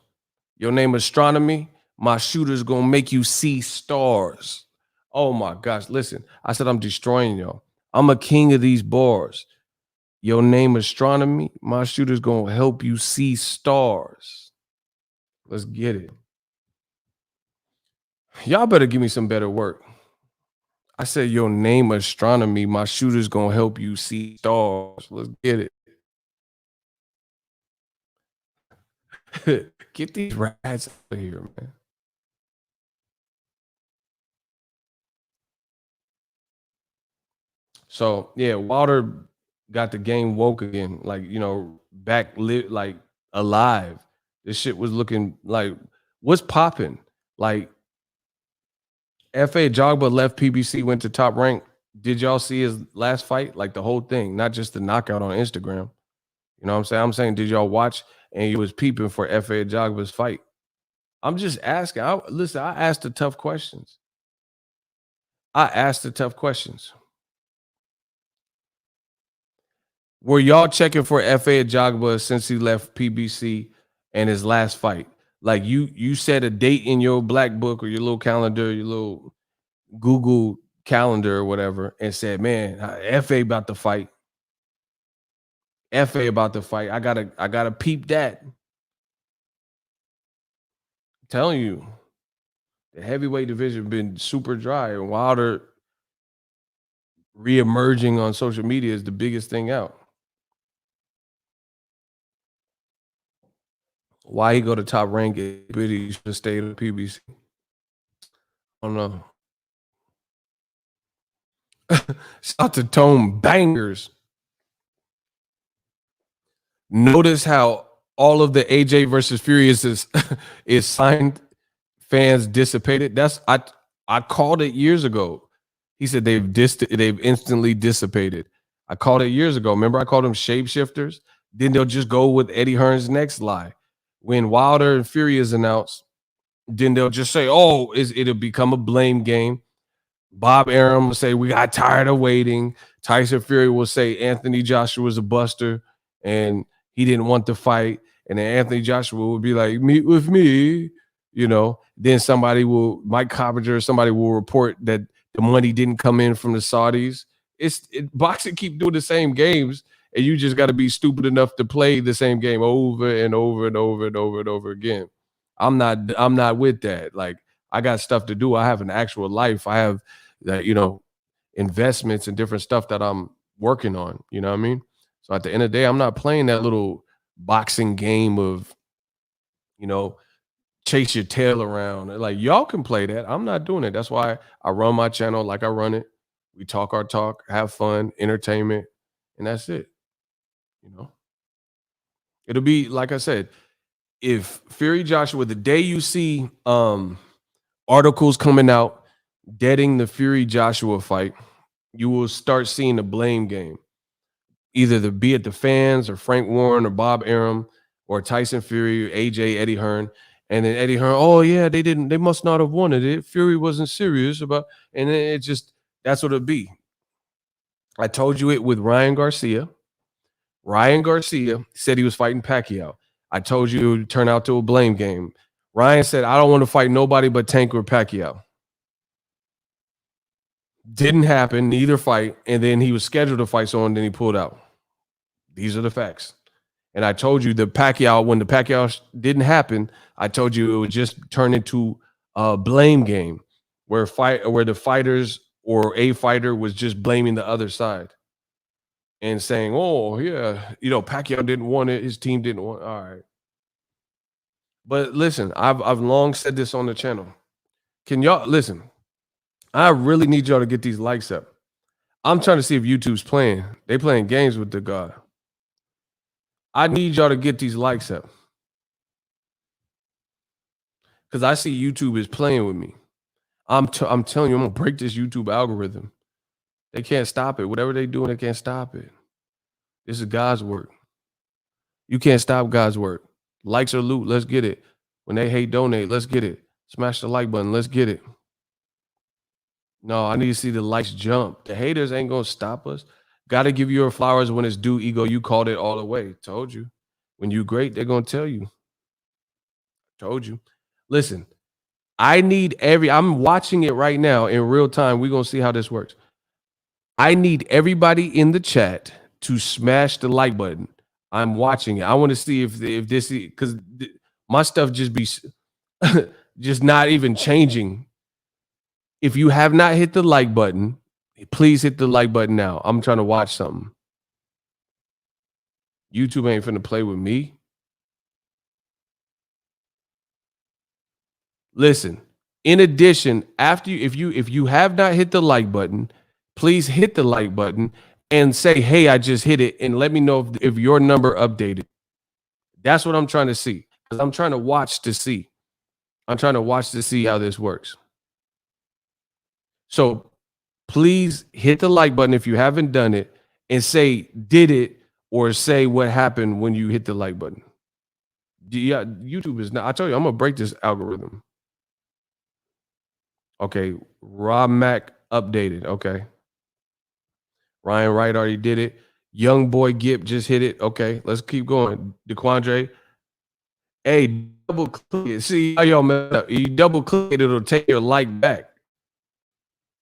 Your name astronomy. My shooter's gonna make you see stars. Oh my gosh. Listen, I said I'm destroying y'all. I'm a king of these bars. Your name astronomy. My shooter's gonna help you see stars. Let's get it. Y'all better give me some better work. I said your name astronomy. My shooter's gonna help you see stars. Let's get it. Get these rats out of here, man. So yeah, Wilder got the game woke again, like back lit, like alive. This shit was looking like what's popping. Like F.A. Jogba left PBC, went to Top Rank. Did y'all see his last fight? Like the whole thing, not just the knockout on Instagram. You know what I'm saying? I'm saying, did y'all watch? And you was peeping for F.A. Jogba's fight. I'm just asking. Listen, I asked the tough questions. Were y'all checking for F.A. Jogba since he left PBC and his last fight? Like you set a date in your black book or your little calendar, your little Google calendar or whatever, and said, man, F.A. about to fight. F.A. about to fight. I gotta peep that. I'm telling you, the heavyweight division been super dry, and Wilder re-emerging on social media is the biggest thing out. Why he go to Top Rank? He should have stayed at PBC. I don't know. Shout out to Tone Bangers. Notice how all of the AJ versus Furious is signed. Fans dissipated. I called it years ago. He said they've instantly dissipated. I called it years ago. Remember, I called them shapeshifters. Then they'll just go with Eddie Hearn's next lie. When Wilder and Fury is announced, then they'll just say, "Oh, it'll become a blame game." Bob Arum will say, "We got tired of waiting." Tyson Fury will say, "Anthony Joshua was a buster and he didn't want to fight." And then Anthony Joshua will be like, "Meet with me." Then Mike Coppinger, somebody will report that the money didn't come in from the Saudis. Boxing keep doing the same games, and you just got to be stupid enough to play the same game over and over and over and over and over again. I'm not with that. Like, I got stuff to do. I have an actual life. I have investments and different stuff that I'm working on. You know what I mean? So at the end of the day, I'm not playing that little boxing game of, chase your tail around. Like, y'all can play that. I'm not doing it. That's why I run my channel like I run it. We talk our talk, have fun, entertainment, and that's it. It'll be like I said, if Fury Joshua, the day you see articles coming out deading the Fury Joshua fight, you will start seeing the blame game. Either be it the fans or Frank Warren or Bob Arum or Tyson Fury, AJ, Eddie Hearn. And then Eddie Hearn, "Oh yeah, they must not have wanted it. Fury wasn't serious about," and then that's what it'll be. I told you it with Ryan Garcia. Ryan Garcia said he was fighting Pacquiao. I told you it would turn out to a blame game. Ryan said, "I don't want to fight nobody but Tank or Pacquiao." Didn't happen, neither fight. And then he was scheduled to fight someone, then he pulled out. These are the facts. And I told you when the Pacquiao didn't happen, I told you it would just turn into a blame game where the fighters or a fighter was just blaming the other side and saying, "Oh yeah, Pacquiao didn't want it, his team didn't want it." All right. But listen, I've long said this on the channel. Can y'all listen? I really need y'all to get these likes up. I'm trying to see if YouTube's playing. They playing games with the God. I need y'all to get these likes up. Because I see YouTube is playing with me. I'm telling you, I'm going to break this YouTube algorithm. They can't stop it. Whatever they doing, they can't stop it. This is God's work. You can't stop God's work. Likes or loot, let's get it. When they hate, donate, let's get it. Smash the like button, let's get it. No, I need to see the likes jump. The haters ain't going to stop us. Got to give your flowers when it's due, Ego. You called it all the way. Told you. When you great, they're going to tell you. Told you. Listen, I'm watching it right now in real time. We're going to see how this works. I need everybody in the chat to smash the like button. I'm watching it. I want to see if this, because my stuff just be just not even changing. If you have not hit the like button, please hit the like button now. I'm trying to watch something. YouTube ain't finna play with me. Listen, in addition, if you have not hit the like button, please hit the like button and say, "Hey, I just hit it," and let me know if your number updated. That's what I'm trying to see. Because I'm trying to watch to see. I'm trying to watch to see how this works. So please hit the like button if you haven't done it and say, "Did it," or say what happened when you hit the like button. Yeah, YouTube is not. I tell you, I'm gonna break this algorithm. Okay, Rob Mac updated. Okay. Ryan Wright already did it. Young boy Gip just hit it. Okay, let's keep going. DeQuandre. Hey, double click it. See how y'all messed up. You double click it, it'll take your like back.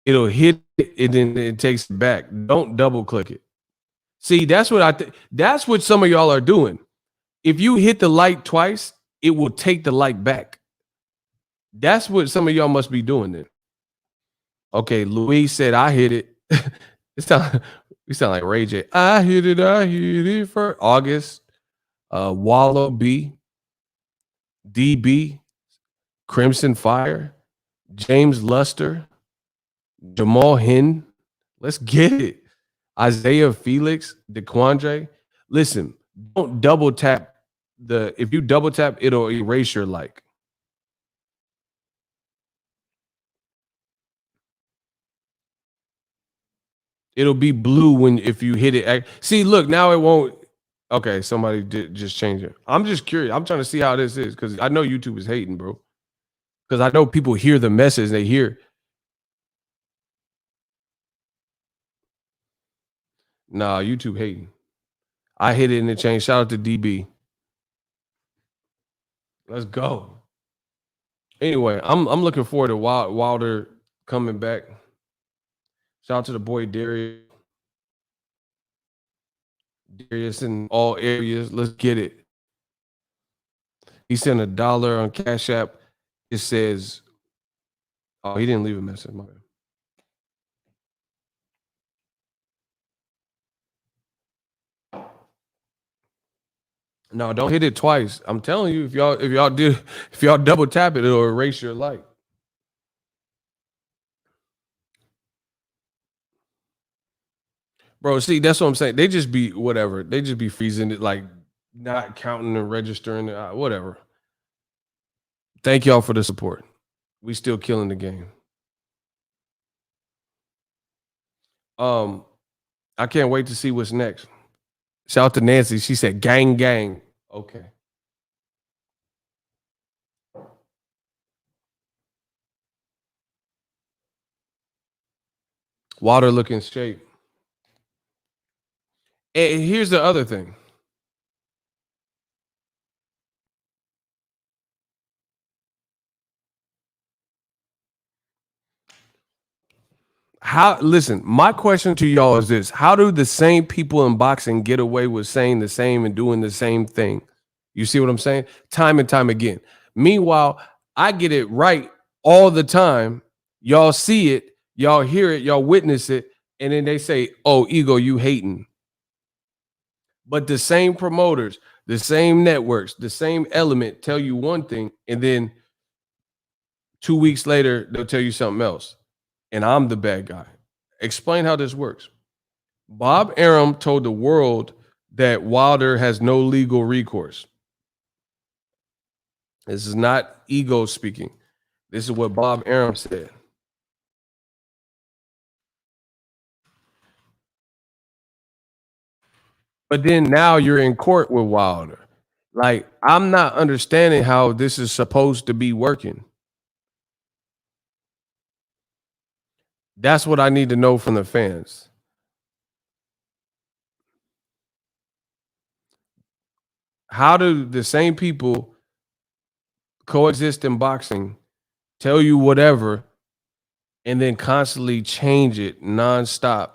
It'll hit it and then it takes it back. Don't double click it. See, that's what that's what some of y'all are doing. If you hit the like twice, it will take the like back. That's what some of y'all must be doing then. Okay, Louise said I hit it. We sound like Ray J. I hit it for August. Wallow B, DB, Crimson Fire, James Luster, Jamal Hin. Let's get it. Isaiah Felix, DeQuandre. Listen, don't double tap if you double tap, it'll erase your like. It'll be blue when if you hit it. See, look, now it won't. Okay, somebody did just change it. I'm just curious. I'm trying to see how this is because I know YouTube is hating, bro. Because I know people hear the message. They hear. Nah, YouTube hating. I hit it and it changed. Shout out to DB. Let's go. Anyway, I'm looking forward to Wilder coming back. Shout out to the boy Darius. Darius in all areas. Let's get it. He sent $1 on Cash App. It says, oh, he didn't leave a message. My bad. No, don't hit it twice. I'm telling you, if y'all double tap it, it'll erase your light. Bro, see, that's what I'm saying. They just be whatever. They just be freezing it, like not counting and registering it, whatever. Thank y'all for the support. We still killing the game. I can't wait to see what's next. Shout out to Nancy. She said, "Gang, gang." Okay. Water looking shape. And here's the other thing. Listen, my question to y'all is this: how do the same people in boxing get away with saying the same and doing the same thing? You see what I'm saying? Time and time again. Meanwhile, I get it right all the time. Y'all see it, y'all hear it, y'all witness it, and then they say, "Oh, ego, you hating." But the same promoters, the same networks, the same element tell you one thing, and then 2 weeks later, they'll tell you something else. And I'm the bad guy. Explain how this works. Bob Arum told the world that Wilder has no legal recourse. This is not ego speaking. This is what Bob Arum said. But then now you're in court with Wilder. Like, I'm not understanding how this is supposed to be working. That's what I need to know from the fans. How do the same people coexist in boxing, tell you whatever, and then constantly change it nonstop?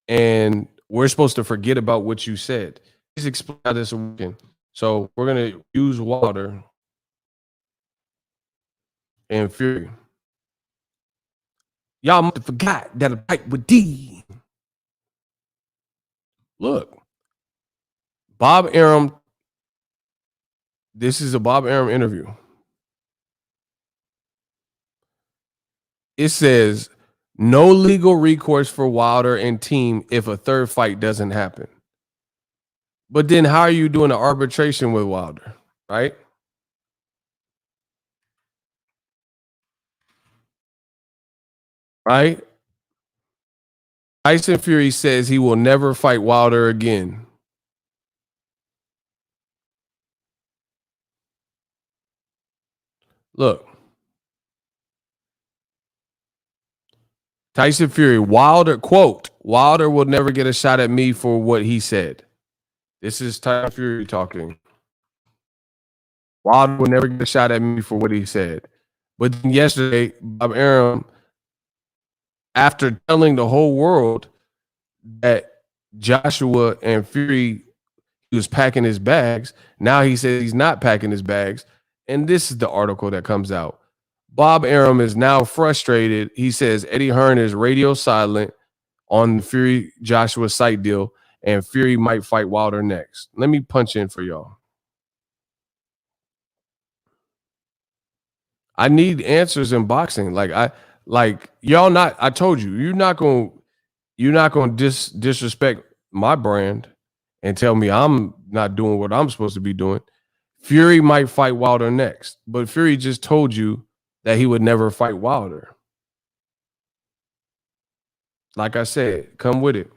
And we're supposed to forget about what you said. Please explain how this is working. So we're going to use Wilder and Fury. Y'all must have forgot that a fight with D. Look, Bob Arum. This is a Bob Arum interview. It says no legal recourse for Wilder and team if a third fight doesn't happen. But then how are you doing an arbitration with Wilder, right? Right? Tyson Fury says he will never fight Wilder again. Look. Tyson Fury, Wilder, quote, Wilder will never get a shot at me for what he said. This is Tyson Fury talking. Wilder will never get a shot at me for what he said. But then yesterday, Bob Arum, after telling the whole world that Joshua and Fury, he was packing his bags, now he says he's not packing his bags. And this is the article that comes out. Bob Arum is now frustrated. He says Eddie Hearn is radio silent on the Fury Joshua site deal, and Fury might fight Wilder next. Let me punch in for y'all. I need answers in boxing. Like y'all not. I told you, you're not gonna disrespect my brand and tell me I'm not doing what I'm supposed to be doing. Fury might fight Wilder next, but Fury just told you that he would never fight Wilder. Like I said, come with it.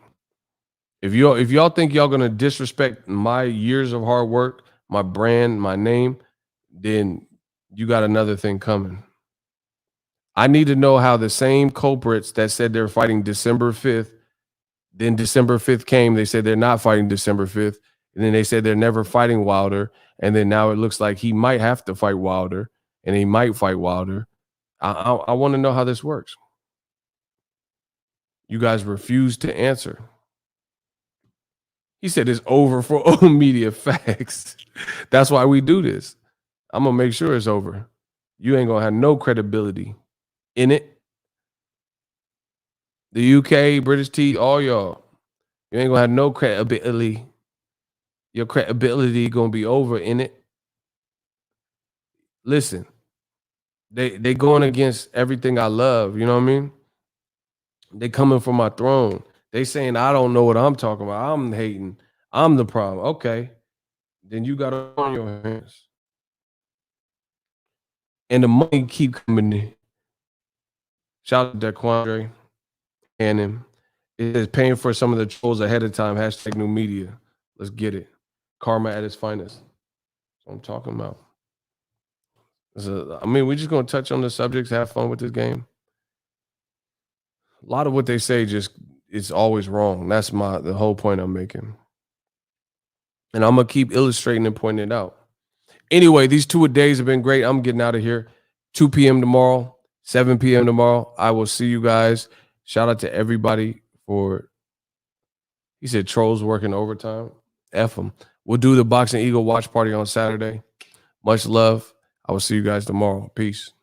If y'all think y'all gonna disrespect my years of hard work, my brand, my name, then you got another thing coming. I need to know how the same culprits that said they're fighting December 5th, then December 5th came, they said they're not fighting December 5th, and then they said they're never fighting Wilder, and then now it looks like he might have to fight Wilder, and he might fight Wilder. I want to know how this works. You guys refuse to answer. He said it's over for old media facts. That's why we do this. I'm gonna make sure it's over. You ain't gonna have no credibility in it. The UK, British T, all y'all. You ain't gonna have no credibility. Your credibility gonna be over in it. Listen, they going against everything I love. You know what I mean? They coming for my throne. They saying I don't know what I'm talking about. I'm hating. I'm the problem. Okay, then you got to on your hands. And the money keep coming in. Shout out to Daquandre and him. It is paying for some of the trolls ahead of time. Hashtag new media. Let's get it. Karma at its finest. That's what I'm talking about. I mean, we're just going to touch on the subjects, have fun with this game. A lot of what they say just it's always wrong. That's the whole point I'm making. And I'm going to keep illustrating and pointing it out. Anyway, these 2 days have been great. I'm getting out of here. 2 p.m. tomorrow, 7 p.m. tomorrow. I will see you guys. Shout out to everybody for, he said trolls working overtime. F them. We'll do the Boxingego watch party on Saturday. Much love. I will see you guys tomorrow. Peace.